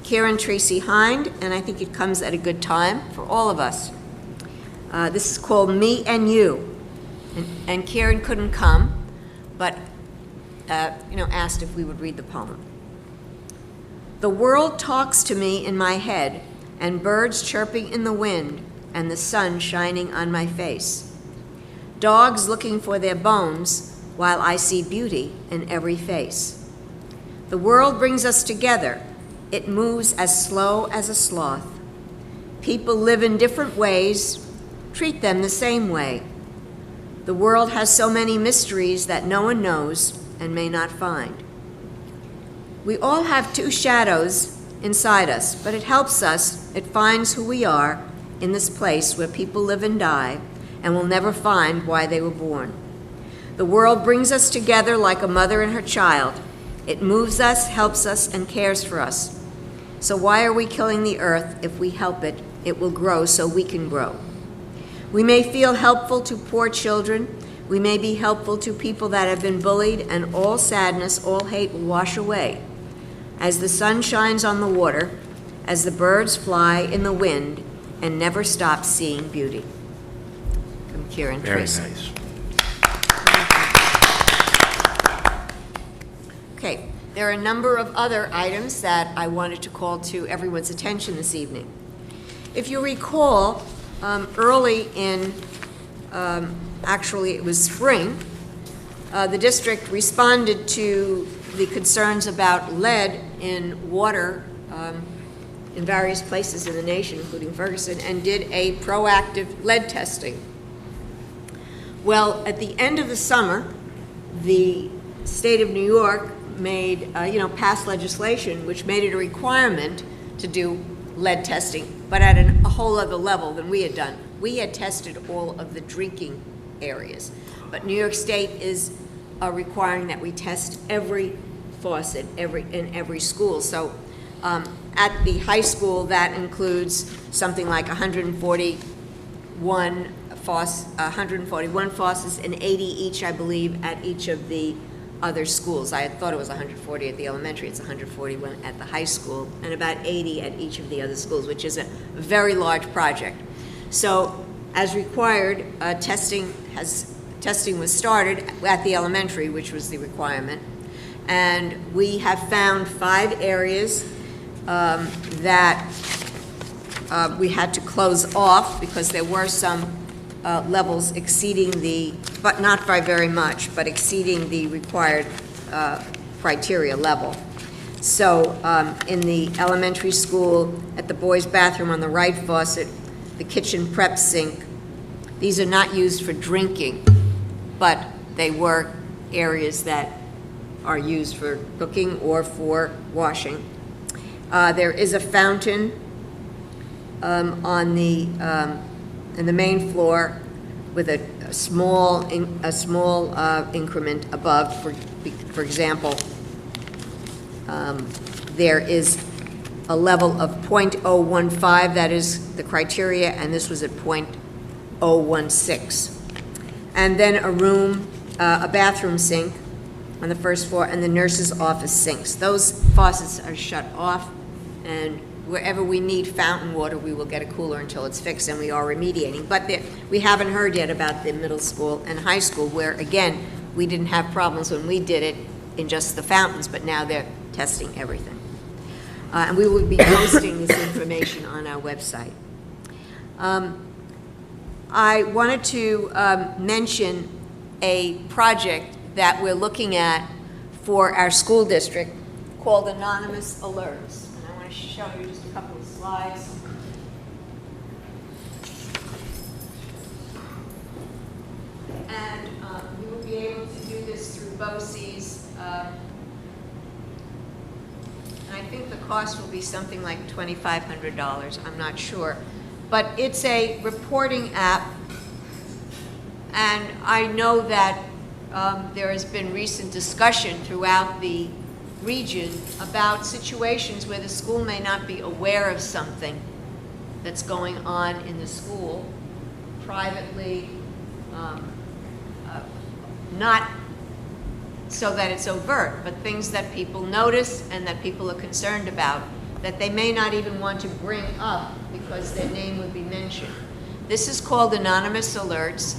Kieran Tracy Hind, and I think it comes at a good time for all of us. This is called Me and You, and Kieran couldn't come, but asked if we would read the poem. The world talks to me in my head, and birds chirping in the wind, and the sun shining on my face. Dogs looking for their bones, while I see beauty in every face. The world brings us together. It moves as slow as a sloth. People live in different ways. Treat them the same way. The world has so many mysteries that no one knows and may not find. We all have 2 shadows inside us, but it helps us, it finds who we are in this place where people live and die and will never find why they were born. The world brings us together like a mother and her child. It moves us, helps us, and cares for us. So why are we killing the earth? If we help it, it will grow so we can grow. We may feel helpful to poor children. We may be helpful to people that have been bullied, and all sadness, all hate will wash away. As the sun shines on the water, as the birds fly in the wind, and never stop seeing beauty. From Kieran Tracy. Very nice. Okay, there are a number of other items that I wanted to call to everyone's attention this evening. If you recall, early in, actually it was spring, the district responded to the concerns about lead in water in various places in the nation, including Ferguson, and did a proactive lead testing. Well, at the end of the summer, the state of New York made, passed legislation which made it a requirement to do lead testing, but at a whole other level than we had done. We had tested all of the drinking areas, but New York State is requiring that we test every faucet in every school. So at the high school, that includes something like 141 faucets and 80 each, I believe, at each of the other schools. I had thought it was 140 at the elementary. It's 141 at the high school, and about 80 at each of the other schools, which is a very large project. So, as required, testing was started at the elementary, which was the requirement, and we have found 5 areas that we had to close off because there were some levels exceeding but not by very much, but exceeding the required criteria level. So in the elementary school, at the boys' bathroom on the right faucet, the kitchen prep sink, these are not used for drinking, but they were areas that are used for cooking or for washing. There is a fountain on the in the main floor with a small increment above. For example, there is a level of .015, that is the criteria, and this was at .016. And then a room, a bathroom sink on the first floor, and the nurse's office sinks. Those faucets are shut off, and wherever we need fountain water, we will get a cooler until it's fixed, and we are remediating. But we haven't heard yet about the middle school and high school, where, again, we didn't have problems when we did it in just the fountains, but now they're testing everything. And we will be posting this information on our website. I wanted to mention a project that we're looking at for our school district called Anonymous Alerts. And I want to show you just a couple of slides. And we will be able to do this through BOCES. And I think the cost will be something like $2,500, I'm not sure. But it's a reporting app, and I know that there has been recent discussion throughout the region about situations where the school may not be aware of something that's going on in the school privately, not so that it's overt, but things that people notice and that people are concerned about that they may not even want to bring up because their name would be mentioned. This is called Anonymous Alerts,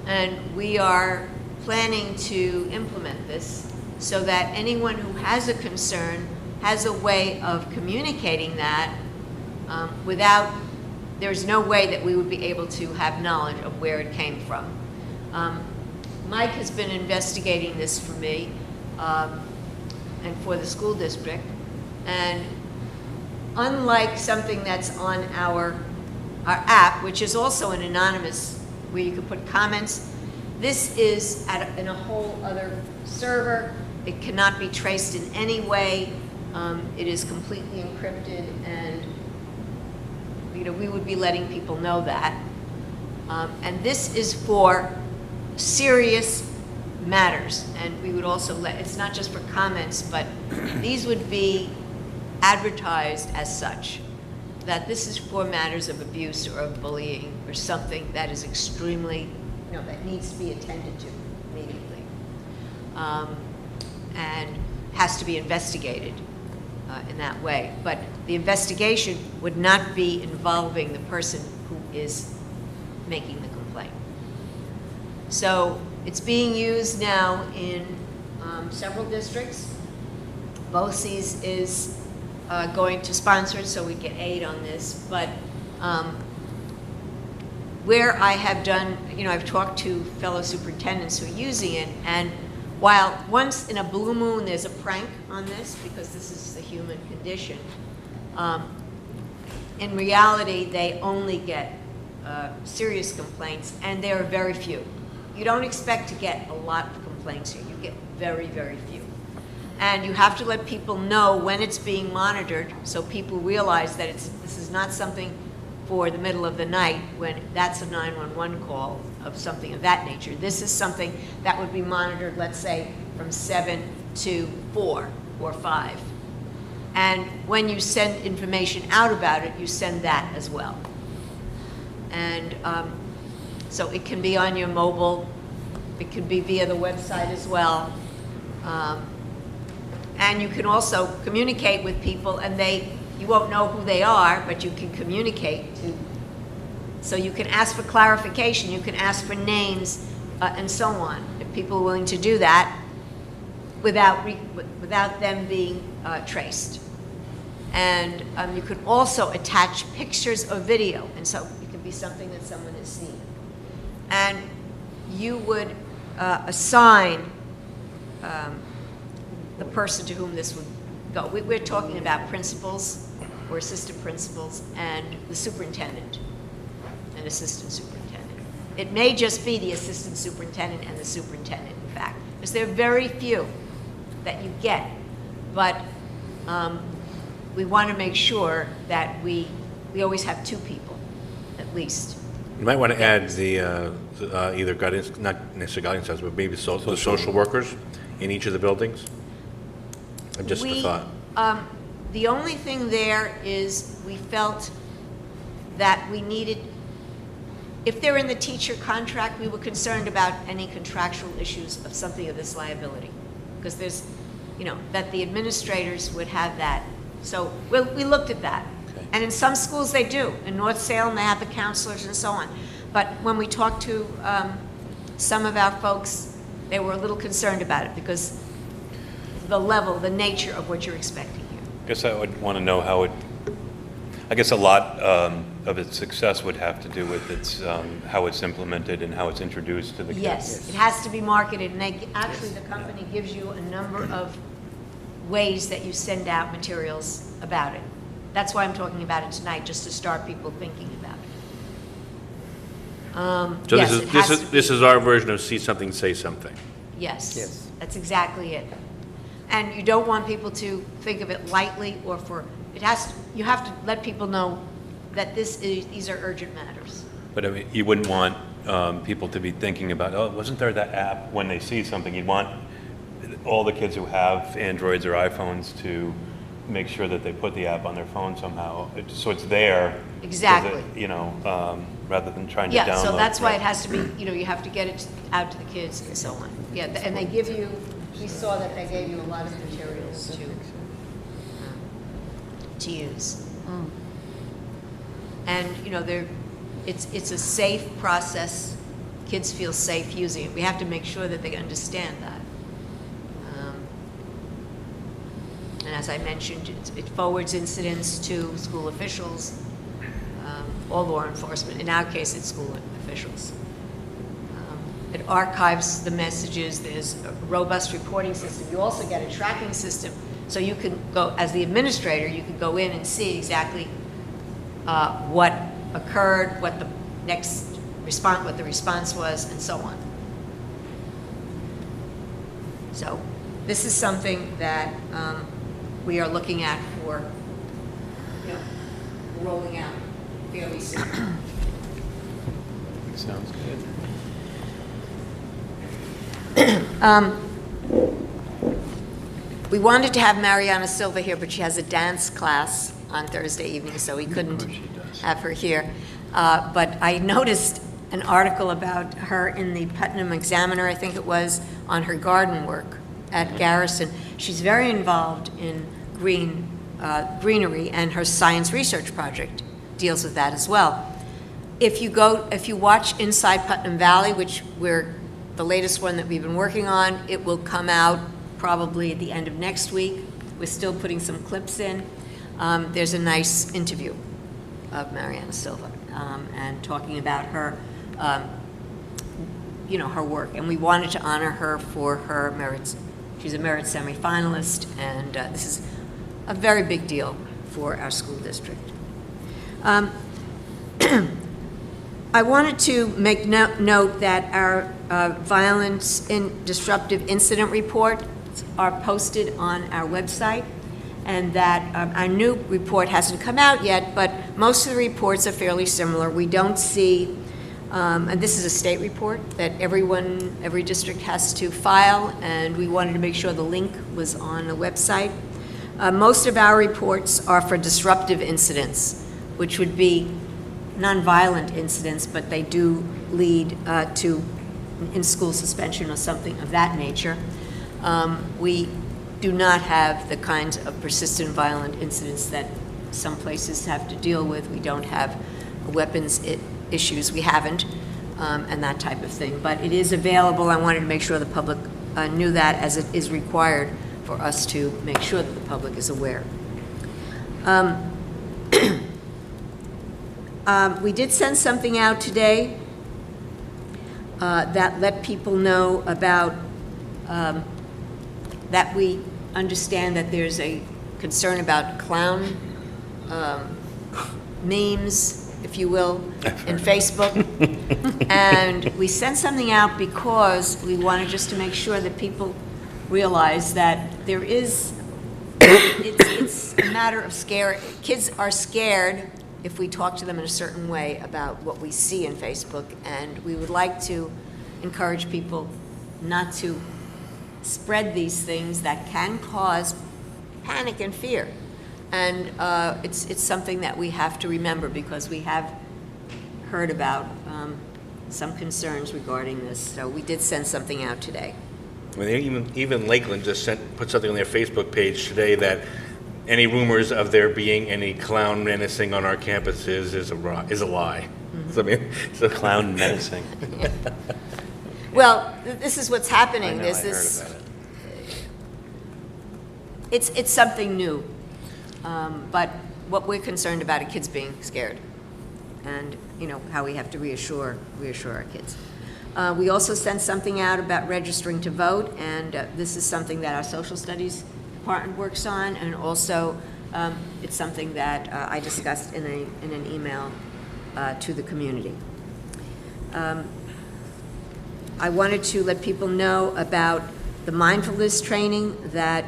and we are planning to implement this so that anyone who has a concern has a way of communicating that without, there's no way that we would be able to have knowledge of where it came from. Mike has been investigating this for me and for the school district, and unlike something that's on our app, which is also an anonymous, where you can put comments, this is in a whole other server. It cannot be traced in any way. It is completely encrypted, and we would be letting people know that. And this is for serious matters, and we would also it's not just for comments, but these would be advertised as such, that this is for matters of abuse or of bullying or something that is extremely, that needs to be attended to immediately, and has to be investigated in that way. But the investigation would not be involving the person who is making the complaint. So it's being used now in several districts. BOCES is going to sponsor it so we get aid on this, but where I have done, I've talked to fellow superintendents who are using it, and while once in a blue moon there's a prank on this, because this is the human condition, in reality they only get serious complaints, and there are very few. You don't expect to get a lot of complaints here. You get very, very few. And you have to let people know when it's being monitored so people realize that this is not something for the middle of the night when that's a 911 call of something of that nature. This is something that would be monitored, let's say, from 7 to 4 or 5. And when you send information out about it, you send that as well. And so it can be on your mobile, it could be via the website as well. And you can also communicate with people, and you won't know who they are, but you can communicate to. So you can ask for clarification, you can ask for names, and so on, if people are willing to do that without them being traced. And you could also attach pictures or video, and so it could be something that someone has seen. And you would assign the person to whom this would go. We're talking about principals or assistant principals and the superintendent and assistant superintendent. It may just be the assistant superintendent and the superintendent, in fact, because there are very few that you get. But we want to make sure that we always have two people, at least. You might want to add the, either guidance, not necessarily guidance counselors, but maybe the social workers in each of the buildings. Just a thought. The only thing there is we felt that we needed, if they're in the teacher contract, we were concerned about any contractual issues of something of this liability. Because there's, that the administrators would have that. So we looked at that. Okay. And in some schools they do. In North Salem, they have the counselors and so on. But when we talked to some of our folks, they were a little concerned about it because the level, the nature of what you're expecting here. I guess I would want to know how it, I guess a lot of its success would have to do with its, how it's implemented and how it's introduced to the kids. Yes, it has to be marketed, and actually the company gives you a number of ways that you send out materials about it. That's why I'm talking about it tonight, just to start people thinking about it. So Yes, it has to be. this is our version of see something, say something. Yes. Yes. That's exactly it. And you don't want people to think of it lightly or you have to let people know that these are urgent matters. But I mean, you wouldn't want people to be thinking about, oh, wasn't there that app when they see something? You'd want all the kids who have Androids or iPhones to make sure that they put the app on their phone somehow, so it's there. Exactly. So that, rather than trying to download. Yeah, so that's why it has to be, you have to get it out to the kids and so on. Yeah, and they give you, we saw that they gave you a lot of materials to use. And, it's a safe process. Kids feel safe using it. We have to make sure that they understand that. And as I mentioned, it forwards incidents to school officials, all law enforcement. In our case, it's school officials. It archives the messages. There's a robust reporting system. You also get a tracking system. So you can go, as the administrator, you can go in and see exactly what occurred, what the response was, and so on. So this is something that we are looking at for rolling out fairly soon. Sounds good. We wanted to have Mariana Silva here, but she has a dance class on Thursday evening, so we couldn't have her here. But I noticed an article about her in the Putnam Examiner, I think it was, on her garden work at Garrison. She's very involved in greenery, and her science research project deals with that as well. If you watch Inside Putnam Valley, which we're the latest one that we've been working on, it will come out probably at the end of next week. We're still putting some clips in. There's a nice interview of Mariana Silva and talking about her, her work. And we wanted to honor her for her merits. She's a merit semifinalist, and this is a very big deal for our school district. I wanted to make note that our violence and disruptive incident reports are posted on our website, and that our new report hasn't come out yet, but most of the reports are fairly similar. We don't see, and this is a state report that every district has to file, and we wanted to make sure the link was on the website. Most of our reports are for disruptive incidents, which would be nonviolent incidents, but they do lead to in-school suspension or something of that nature. We do not have the kinds of persistent violent incidents that some places have to deal with. We don't have weapons issues. We haven't, and that type of thing. But it is available. I wanted to make sure the public knew that, as it is required for us to make sure that the public is aware. We did send something out today that let people know about that we understand that there's a concern about clown memes, if you will, in Facebook. And we sent something out because we wanted just to make sure that people realize that there is it's a matter of scare. Kids are scared if we talk to them in a certain way about what we see in Facebook, and we would like to encourage people not to spread these things that can cause panic and fear. And it's something that we have to remember, because we have heard about some concerns regarding this. So we did send something out today. I mean, even Lakeland just put something on their Facebook page today that any rumors of there being any clown menacing on our campuses is a lie. Mm-hmm. So, I mean, Clown menacing. Well, this is what's happening. I know, There's I heard this. about it. It's something new, but what we're concerned about are kids being scared, and how we have to reassure our kids. We also sent something out about registering to vote, and this is something that our social studies department works on, and also it's something that I discussed in an email to the community. I wanted to let people know about the mindfulness training that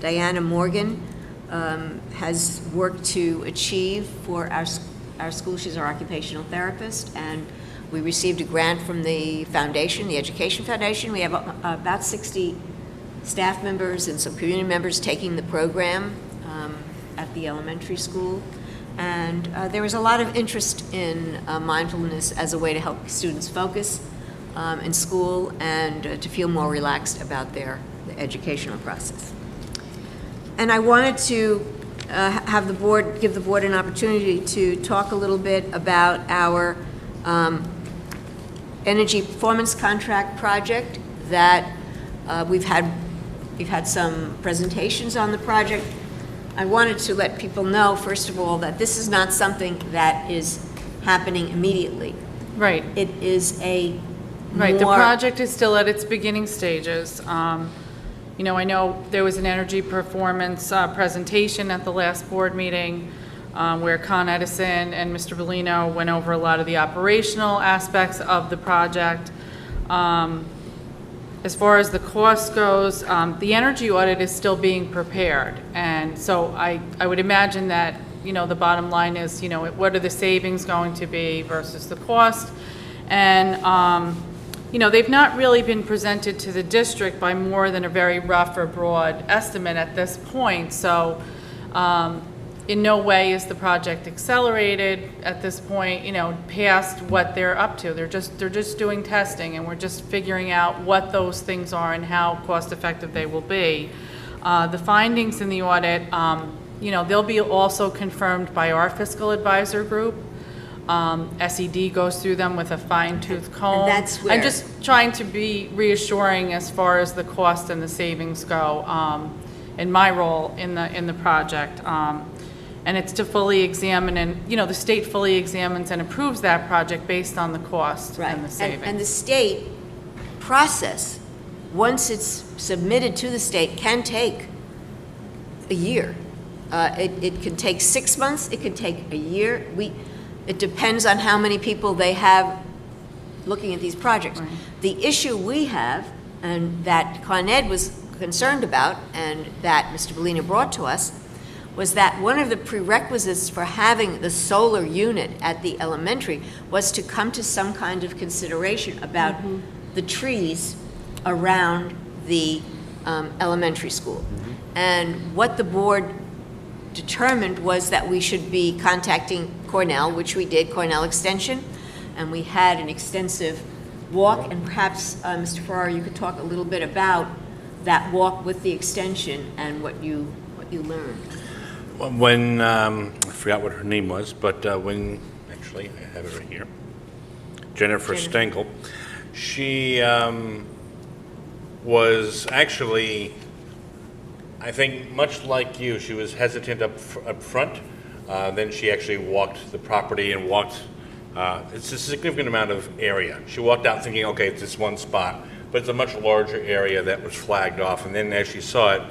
Diana Morgan has worked to achieve for our school. She's our occupational therapist, and we received a grant from the foundation, the Education Foundation. We have about 60 staff members and some community members taking the program at the elementary school. And there was a lot of interest in mindfulness as a way to help students focus in school and to feel more relaxed about the educational process. And I wanted to give the board an opportunity to talk a little bit about our energy performance contract project that we've had some presentations on the project. I wanted to let people know, first of all, that this is not something that is happening immediately. Right. It is a Right, the more- project is still at its beginning stages. I know there was an energy performance presentation at the last board meeting where Con Edison and Mr. Bellino went over a lot of the operational aspects of the project. As far as the cost goes, the energy audit is still being prepared. And so I would imagine that, the bottom line is, what are the savings going to be versus the cost? And, they've not really been presented to the district by more than a very rough or broad estimate at this point. So in no way is the project accelerated at this point, past what they're up to. They're just doing testing, and we're just figuring out what those things are and how cost effective they will be. The findings in the audit, they'll be also confirmed by our fiscal advisor group. SED goes through them with a fine-tooth comb. And that's where- I'm just trying to be reassuring as far as the cost and the savings go in my role in the project. And it's to fully examine, and the state fully examines and approves that project based on the cost Right. and the savings. And the state process, once it's submitted to the state, can take a year. It can take 6 months, it can take a year. It depends on how many people they have looking at these projects. Right. The issue we have, and that Con Ed was concerned about, and that Mr. Bellino brought to us, was that one of the prerequisites for having the solar unit at the elementary was to come to some kind of consideration about the trees around the elementary school. And what the board determined was that we should be contacting Cornell, which we did, Cornell Extension, and we had an extensive walk, and perhaps, Mr. Farrar, you could talk a little bit about that walk with the extension and what you learned. When, I forgot what her name was, but actually, I have it right here, Jennifer Stenkel, she was actually, I think, much like you, she was hesitant up front. Then she actually walked the property and walked, it's a significant amount of area. She walked out thinking, okay, it's this one spot, but it's a much larger area that was flagged off. And then as she saw it,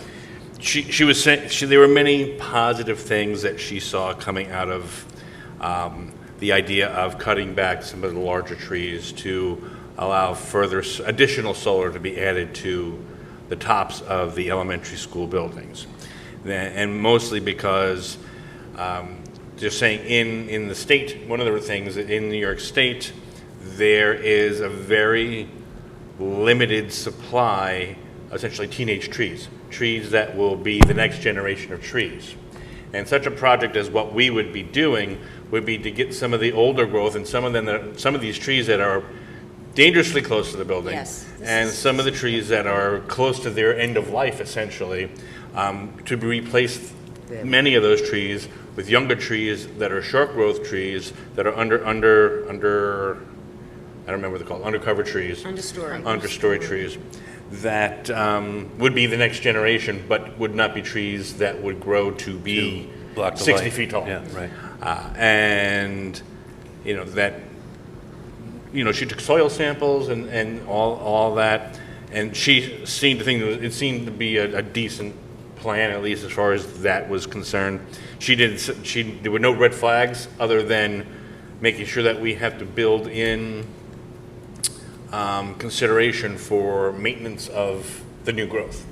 she was saying, there were many positive things that she saw coming out of the idea of cutting back some of the larger trees to allow further additional solar to be added to the tops of the elementary school buildings. And mostly because, just saying, in the state, one of the things, in New York State, there is a very limited supply, essentially teenage trees that will be the next generation of trees. And such a project as what we would be doing would be to get some of the older growth and some of these trees that are dangerously close to the building, Yes, and some of the trees that are close to their end of life, essentially, to replace many of those trees with younger trees that are short growth trees that are under I don't remember what they're called, undercover trees. Understory trees that would be the next generation, but would not be trees that would grow to be block the 60 light. feet tall. Yeah, right. And, she took soil samples and all that, and she seemed to think it seemed to be a decent plan, at least as far as that was concerned. There were no red flags other than making sure that we have to build in consideration for maintenance of the new growth.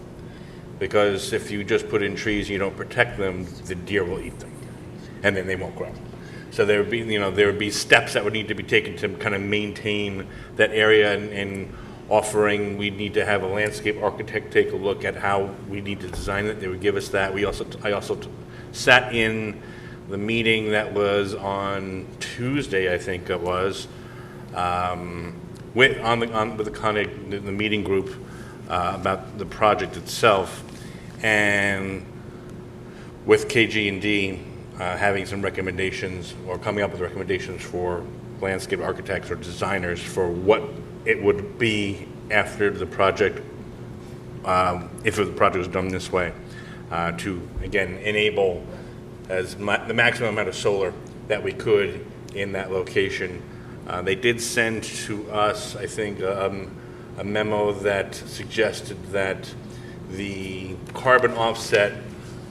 Because if you just put in trees and you don't protect them, the deer will eat them, and then they won't grow. So there would be steps that would need to be taken to kind of maintain that area, and offering, we need to have a landscape architect take a look at how we need to design it. They would give us that. I also sat in the meeting that was on Tuesday, I think it was, with the meeting group about the project itself, and with KG&D having some recommendations, or coming up with recommendations for landscape architects or designers for what it would be after the project, if the project was done this way, to again enable the maximum amount of solar that we could in that location. They did send to us, I think, a memo that suggested that the carbon offset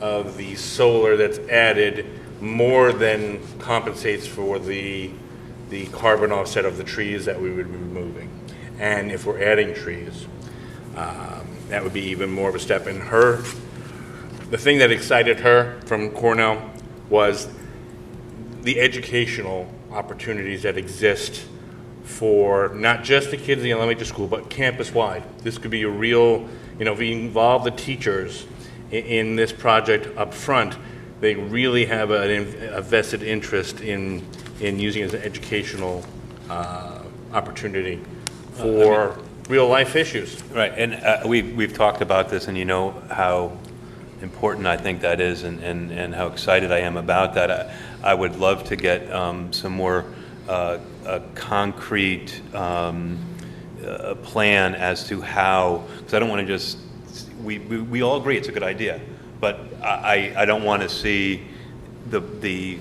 of the solar that's added more than compensates for the carbon offset of the trees that we would be removing. And if we're adding trees, that would be even more of a step. And the thing that excited her from Cornell was the educational opportunities that exist for not just the kids in the elementary school, but campus-wide. This could be a real, if we involve the teachers in this project up front, they really have a vested interest in using it as an educational opportunity for real-life issues. Right, and we've talked about this, and you know how important I think that is, and how excited I am about that. I would love to get some more concrete plan as to how, because I don't want to just, we all agree it's a good idea, but I don't want to see the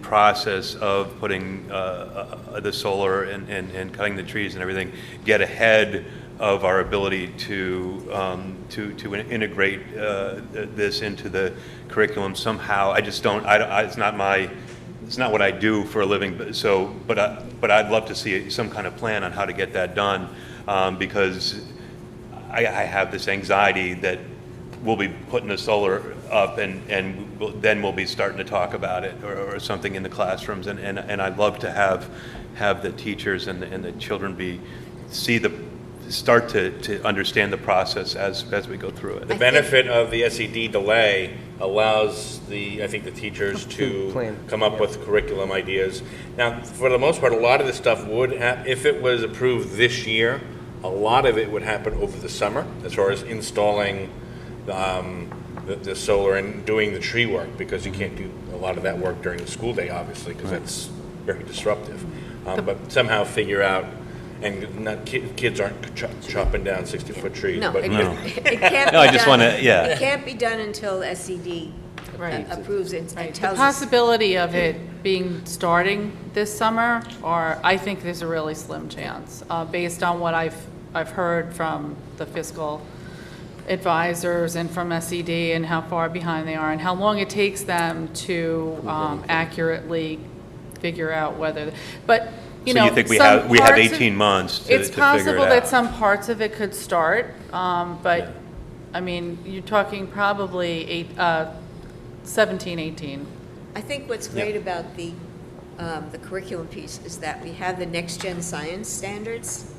process of putting the solar and cutting the trees and everything get ahead of our ability to integrate this into the curriculum somehow. I just don't. It's not what I do for a living. But I'd love to see some kind of plan on how to get that done, because I have this anxiety that we'll be putting the solar up and then we'll be starting to talk about it or something in the classrooms, and I'd love to have the teachers and the children start to understand the process as we go through it. The benefit of the SED delay allows the teachers to come up with curriculum ideas. Now, for the most part, a lot of this stuff would, if it was approved this year, a lot of it would happen over the summer, as far as installing the solar and doing the tree work, because you can't do a lot of that work during the school day, obviously, because that's very disruptive. But somehow figure out, and not kids aren't chopping down 60-foot trees. No, but it can't No, I be just done. wanna- yeah. It can't be done until SED Right. approves it and The tells us. possibility of it starting this summer, I think there's a really slim chance, based on what I've heard from the fiscal advisors and from SED, and how far behind they are, and how long it takes them to accurately figure out whether, but, So you think we have 18 months to It's figure it possible that out? some parts of it could start, but I mean, you're talking probably 17, 18. I think what's great about the curriculum piece is that we have the next-gen science standards,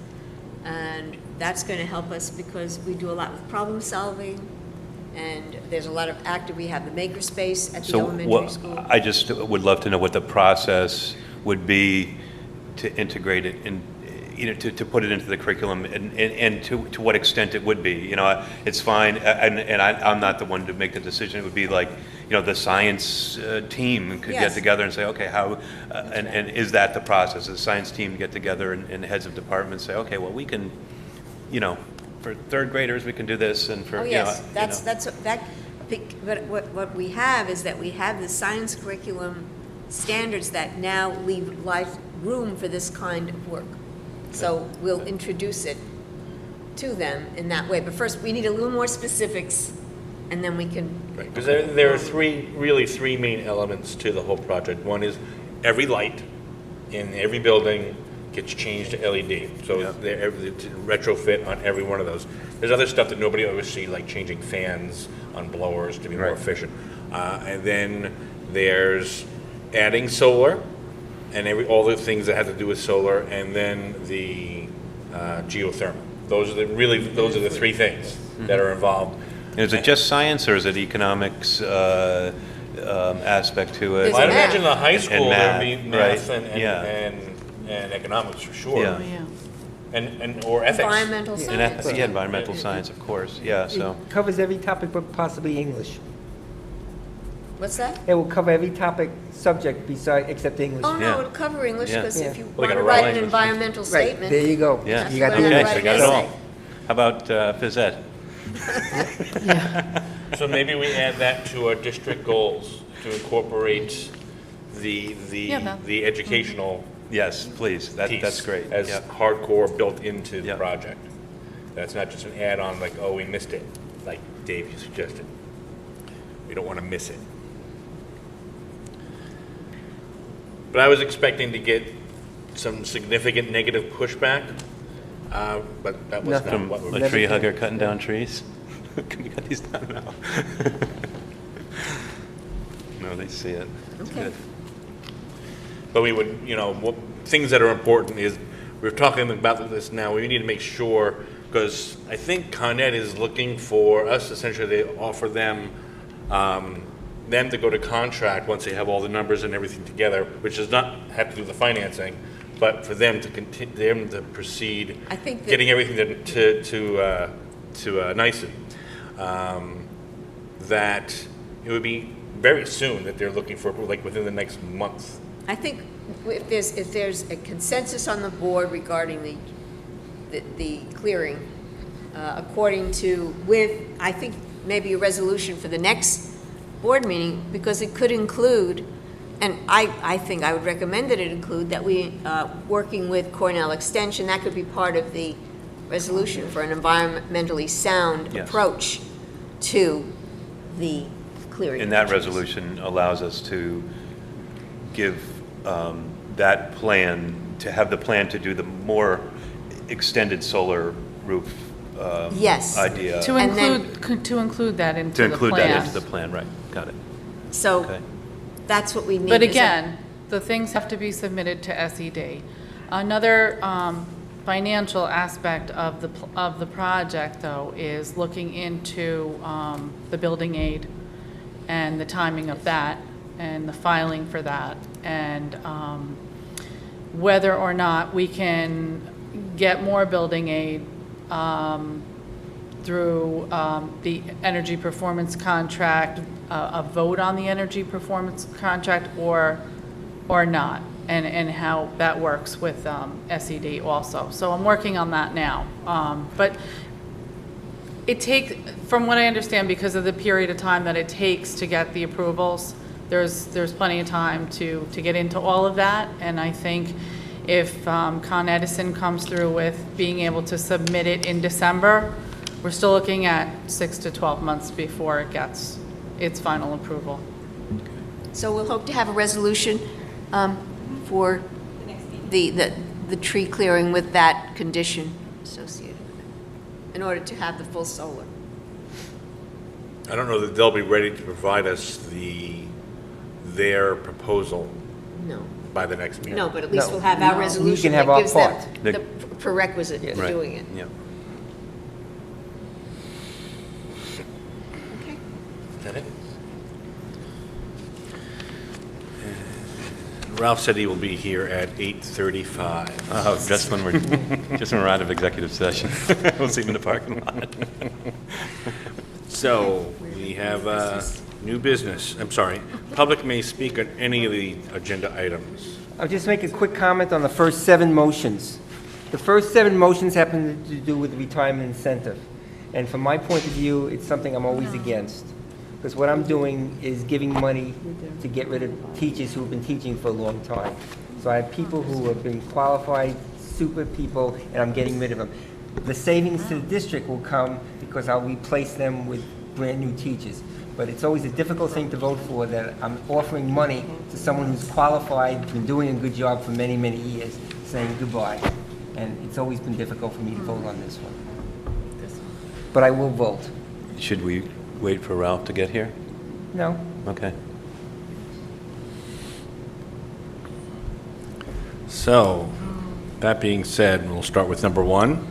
and that's going to help us because we do a lot with problem solving, and there's a lot of we have the makerspace at the elementary school. I just would love to know what the process would be to integrate it in, to put it into the curriculum, and to what extent it would be. It's fine, and I'm not the one to make the decision. It would be like, the science team could get together and say, okay, how, and is that the process? The science team get together and heads of departments say, okay, well, we can, for third graders, we can do this, and for, But what we have is that we have the science curriculum standards that now leave room for this kind of work. So we'll introduce it to them in that way. But first, we need a little more specifics, and then we can. Right, because there are three main elements to the whole project. One is every light in every building gets changed to LED. So it's retrofit on every one of those. There's other stuff that nobody always sees, like changing fans on blowers to be more efficient. And then there's adding solar, and all the things that have to do with solar, and then the geothermal. Those are the three things that are involved. Is it just science, or is it economics aspect to it? Well, I'd imagine the high school math, there'd be math right? and economics for sure. Yeah. Or ethics. Environmental science. Environmental science, of course. Yeah. So It covers every topic but possibly English. What's that? It will cover every topic subject except English. Oh, no, Yeah. it'll cover English, Yeah. because if you Well, want they to gotta write write an English. environmental Right, statement. there you go. Yeah. You got That's the what I okay, write so an got it all. essay. How about phys ed? So maybe we add that to our district goals to incorporate the educational Yes, please. piece That's great. as Yeah. hardcore built into the Yeah. project. That's not just an add-on like, oh, we missed it, like Dave, you suggested. We don't want to miss it. But I was expecting to get some significant negative pushback, but that was not From what a we're. tree hugger cutting down trees? Can we cut these down now? No, they see it. It's Okay. good. But we would, things that are important is, we're talking about this now, we need to make sure, because I think Con Ed is looking for us essentially to offer them to go to contract once they have all the numbers and everything together, which does not have to do with the financing, but for them to continue, to proceed, I think that- getting everything to NICE, that it would be very soon that they're looking for, like within the next month. I think if there's a consensus on the board regarding the clearing, according to, I think maybe a resolution for the next board meeting, because it could include, and I think I would recommend that it include that we, working with Cornell Extension, that could be part of the resolution for an environmentally sound Yes. approach to the clearing. And that resolution allows us to give that plan, to have the plan to do the more extended solar roof Yes. idea. To And then- include that into To the include plan. that into the plan, right, got it. So Okay. that's what we need. But is a- again, the things have to be submitted to SED. Another financial aspect of the project, though, is looking into the building aid and the timing of that and the filing for that, and whether or not we can get more building aid through the energy performance contract, a vote on the energy performance contract, or not, and how that works with SED also. So I'm working on that now. But it takes, from what I understand, because of the period of time that it takes to get the approvals, there's plenty of time to get into all of that. And I think if Con Edison comes through with being able to submit it in December, we're still looking at 6 to 12 months before it gets its final approval. So we'll hope to have a resolution for the tree clearing with that condition associated with it, in order to have the full solar. I don't know that they'll be ready to provide us their proposal No. by the next meeting. No, but at least No. we'll have our We resolution can have that our gives them part. the prerequisite for Right. doing it. Yeah. Okay. Is that it? Ralph said he will be here at 8:35. Oh, just when we're out of executive session. We'll see him in the parking lot. So, we have new business. I'm sorry. Public may speak on any of the agenda items. I'll just make a quick comment on the first 7 motions. The first 7 motions happen to do with the retirement incentive. And from my point of view, it's something I'm always against. Because what I'm doing is giving money to get rid of teachers who have been teaching for a long time. So I have people who have been qualified, super people, and I'm getting rid of them. The savings to the district will come because I'll replace them with brand-new teachers. But it's always a difficult thing to vote for, that I'm offering money to someone who's qualified, been doing a good job for many, many years, saying goodbye. And it's always been difficult for me to vote on this one. But I will vote. Should we wait for Ralph to get here? No? Okay. So, that being said, we'll start with number 1.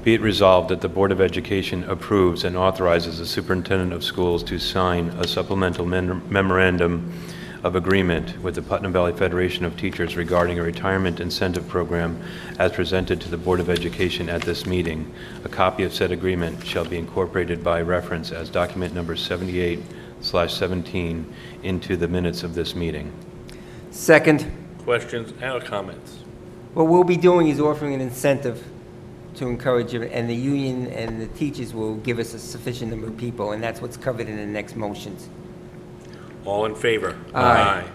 Be it resolved that the Board of Education approves and authorizes the superintendent of schools to sign a supplemental memorandum of agreement with the Putnam Valley Federation of Teachers regarding a retirement incentive program as presented to the Board of Education at this meeting. A copy of said agreement shall be incorporated by reference as document number 78/17 into the minutes of this meeting. Second, Questions and comments? what we'll be doing is offering an incentive to encourage it, and the union and the teachers will give us a sufficient number of people, and that's what's covered in the next motions. All in favor? Aye.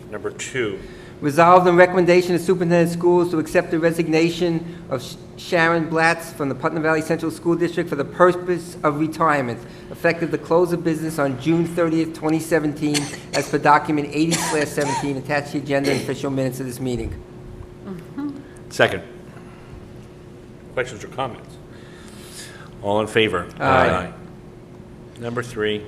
Number 2. Resolved on recommendation of superintendent of schools to accept the resignation of Sharon Blatz from the Putnam Valley Central School District for the purpose of retirement, effective the close of business on June 30th, 2017, as per document 80/17, attached to the agenda and official minutes of this meeting. Second. Questions or comments? All in favor? Aye. Number 3.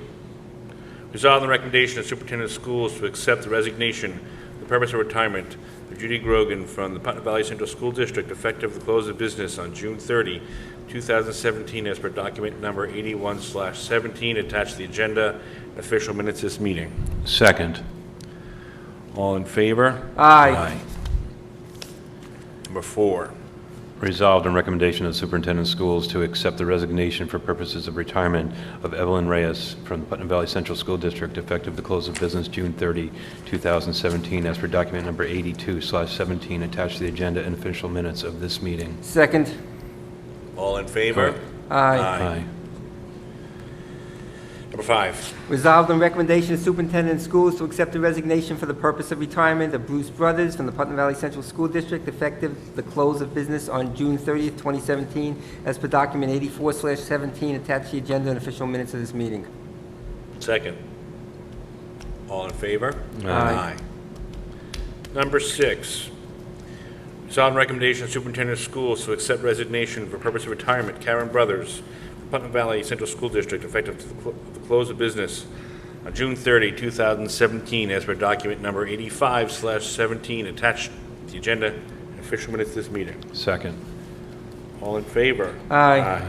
Resolve the recommendation of superintendent of schools to accept the resignation for the purpose of retirement of Judy Grogan from the Putnam Valley Central School District effective the close of business on June 30, 2017, as per document number 81/17, attached to the agenda and official minutes of this meeting. Second. All in favor? Aye. Number 4. Resolved on recommendation of the superintendent of schools to accept the resignation for purposes of retirement of Evelyn Reyes from the Putnam Valley Central School District effective the close of business June 30, 2017, as per document number 82/17, attached to the agenda and official minutes of this meeting. Second, All in favor? aye. Number 5. Resolved on recommendation of superintendent of schools to accept the resignation for the purpose of retirement of Bruce Brothers from the Putnam Valley Central School District effective the close of business on June 30th, 2017, as per document 84/17, attached to the agenda and official minutes of this meeting. Second. All in favor? Aye. Number 6. Resolve on recommendation of superintendent of schools to accept resignation for purpose of retirement, Karen Brothers, Putnam Valley Central School District, effective to the close of business on June 30, 2017, as per document number 85/17, attached to the agenda and official minutes of this meeting. Second. All in favor? Aye.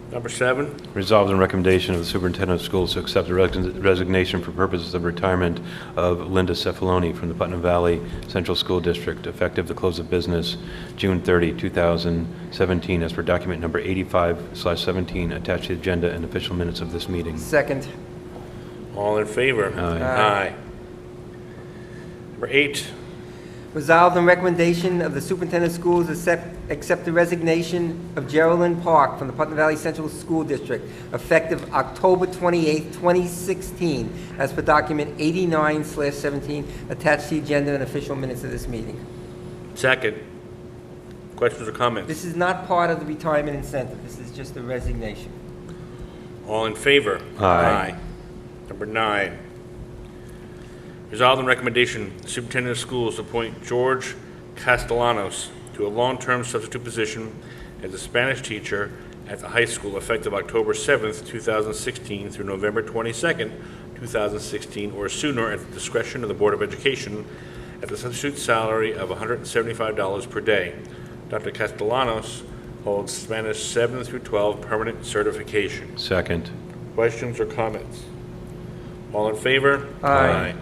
Number 7. Resolved on recommendation of the superintendent of schools to accept the resignation for purposes of retirement of Linda Cefaloni from the Putnam Valley Central School District, effective the close of business June 30, 2017, as per document number 85/17, attached to the agenda and official minutes of this meeting. Second, All in favor? Aye. Number 8. resolved on recommendation of the superintendent of schools accept the resignation of Geraldine Park from the Putnam Valley Central School District effective October 28, 2016, as per document 89/17, attached to the agenda and official minutes of this meeting. Second. Questions or comments? This is not part of the retirement incentive. This is just a resignation. All in favor? Aye. Number 9. Resolved on recommendation, the superintendent of schools to appoint George Castellanos to a long-term substitute position as a Spanish teacher at the high school effective October 7th, 2016 through November 22nd, 2016, or sooner at the discretion of the Board of Education at the substitute salary of $175 per day. Dr. Castellanos holds Spanish 7 through 12 permanent certification. Second. Questions or comments? All in favor? Aye.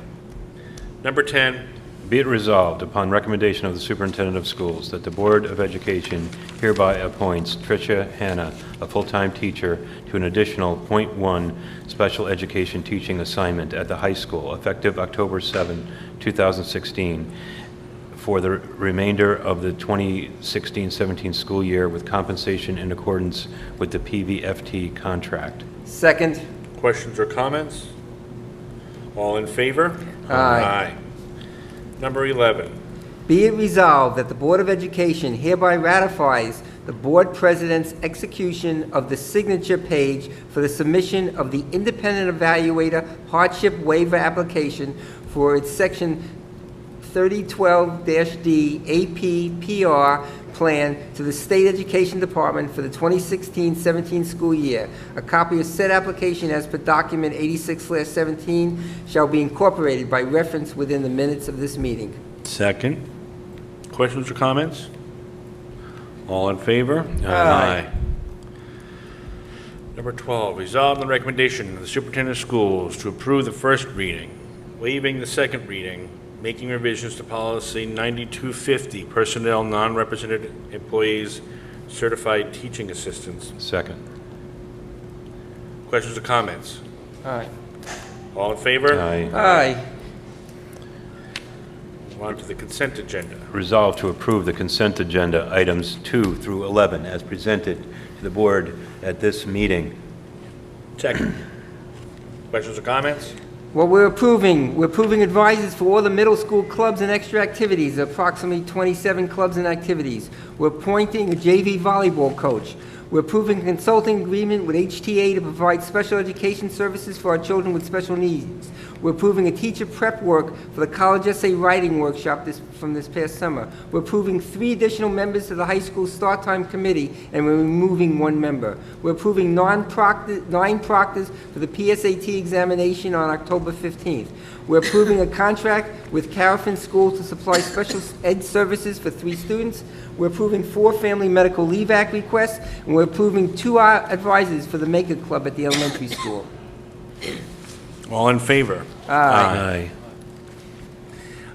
Number 10, Be it resolved, upon recommendation of the Superintendent of Schools, that the Board of Education hereby appoints Tricia Hanna, a full-time teacher, to an additional .1 special education teaching assignment at the high school, effective October 7, 2016, for the remainder of the 2016-17 school year, with compensation in accordance with the PVFT contract. Second. questions or comments? All in favor? Aye. Number 11, Be it resolved that the Board of Education hereby ratifies the Board President's execution of the signature page for the submission of the Independent Evaluator Hardship Waiver Application for its Section 3012-D AP-PR plan to the State Education Department for the 2016-17 school year. A copy of said application as per document 86/17 shall be incorporated by reference within the minutes of this meeting. second. Questions or comments? All in favor? Aye. Number 12, resolve the recommendation of the superintendent of schools to approve the first reading, waiving the second reading, making revisions to policy 9250, personnel non-represented employees, certified teaching assistants. Second. Questions or comments? Aye. All in favor? Aye. Aye. On to the consent agenda. Resolved to approve the consent agenda items 2 through 11 as presented to the board at this meeting. Second. Questions or comments? What we're approving advisors for all the middle school clubs and extra activities, approximately 27 clubs and activities. We're appointing a JV volleyball coach. We're approving a consulting agreement with HTA to provide special education services for our children with special needs. We're approving a teacher prep work for the college essay writing workshop from this past summer. We're approving 3 additional members to the high school start time committee, and we're removing 1 member. We're approving 9 proctors for the PSAT examination on October 15th. We're approving a contract with Carafin School to supply special ed services for 3 students. We're approving 4 Family Medical Leave Act requests, and we're approving 2 advisors for the Maker Club at the elementary school. All in favor? Aye.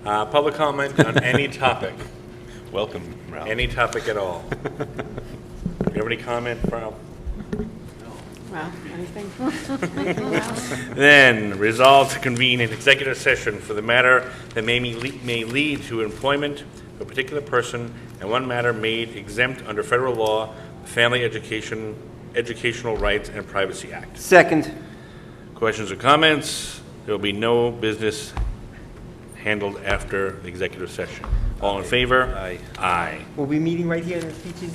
Public comment on any topic, Welcome, Ralph. any topic at all. Do you have any comment, Ralph? Well, anything? Then, resolve to convene an executive session for the matter that may lead to employment of a particular person, and one matter made exempt under federal law, the Family Educational Rights and Privacy Act. Second. Questions or comments? There will be no business handled after the executive session. All in favor? Aye. Aye. We'll be meeting right here in the teachers'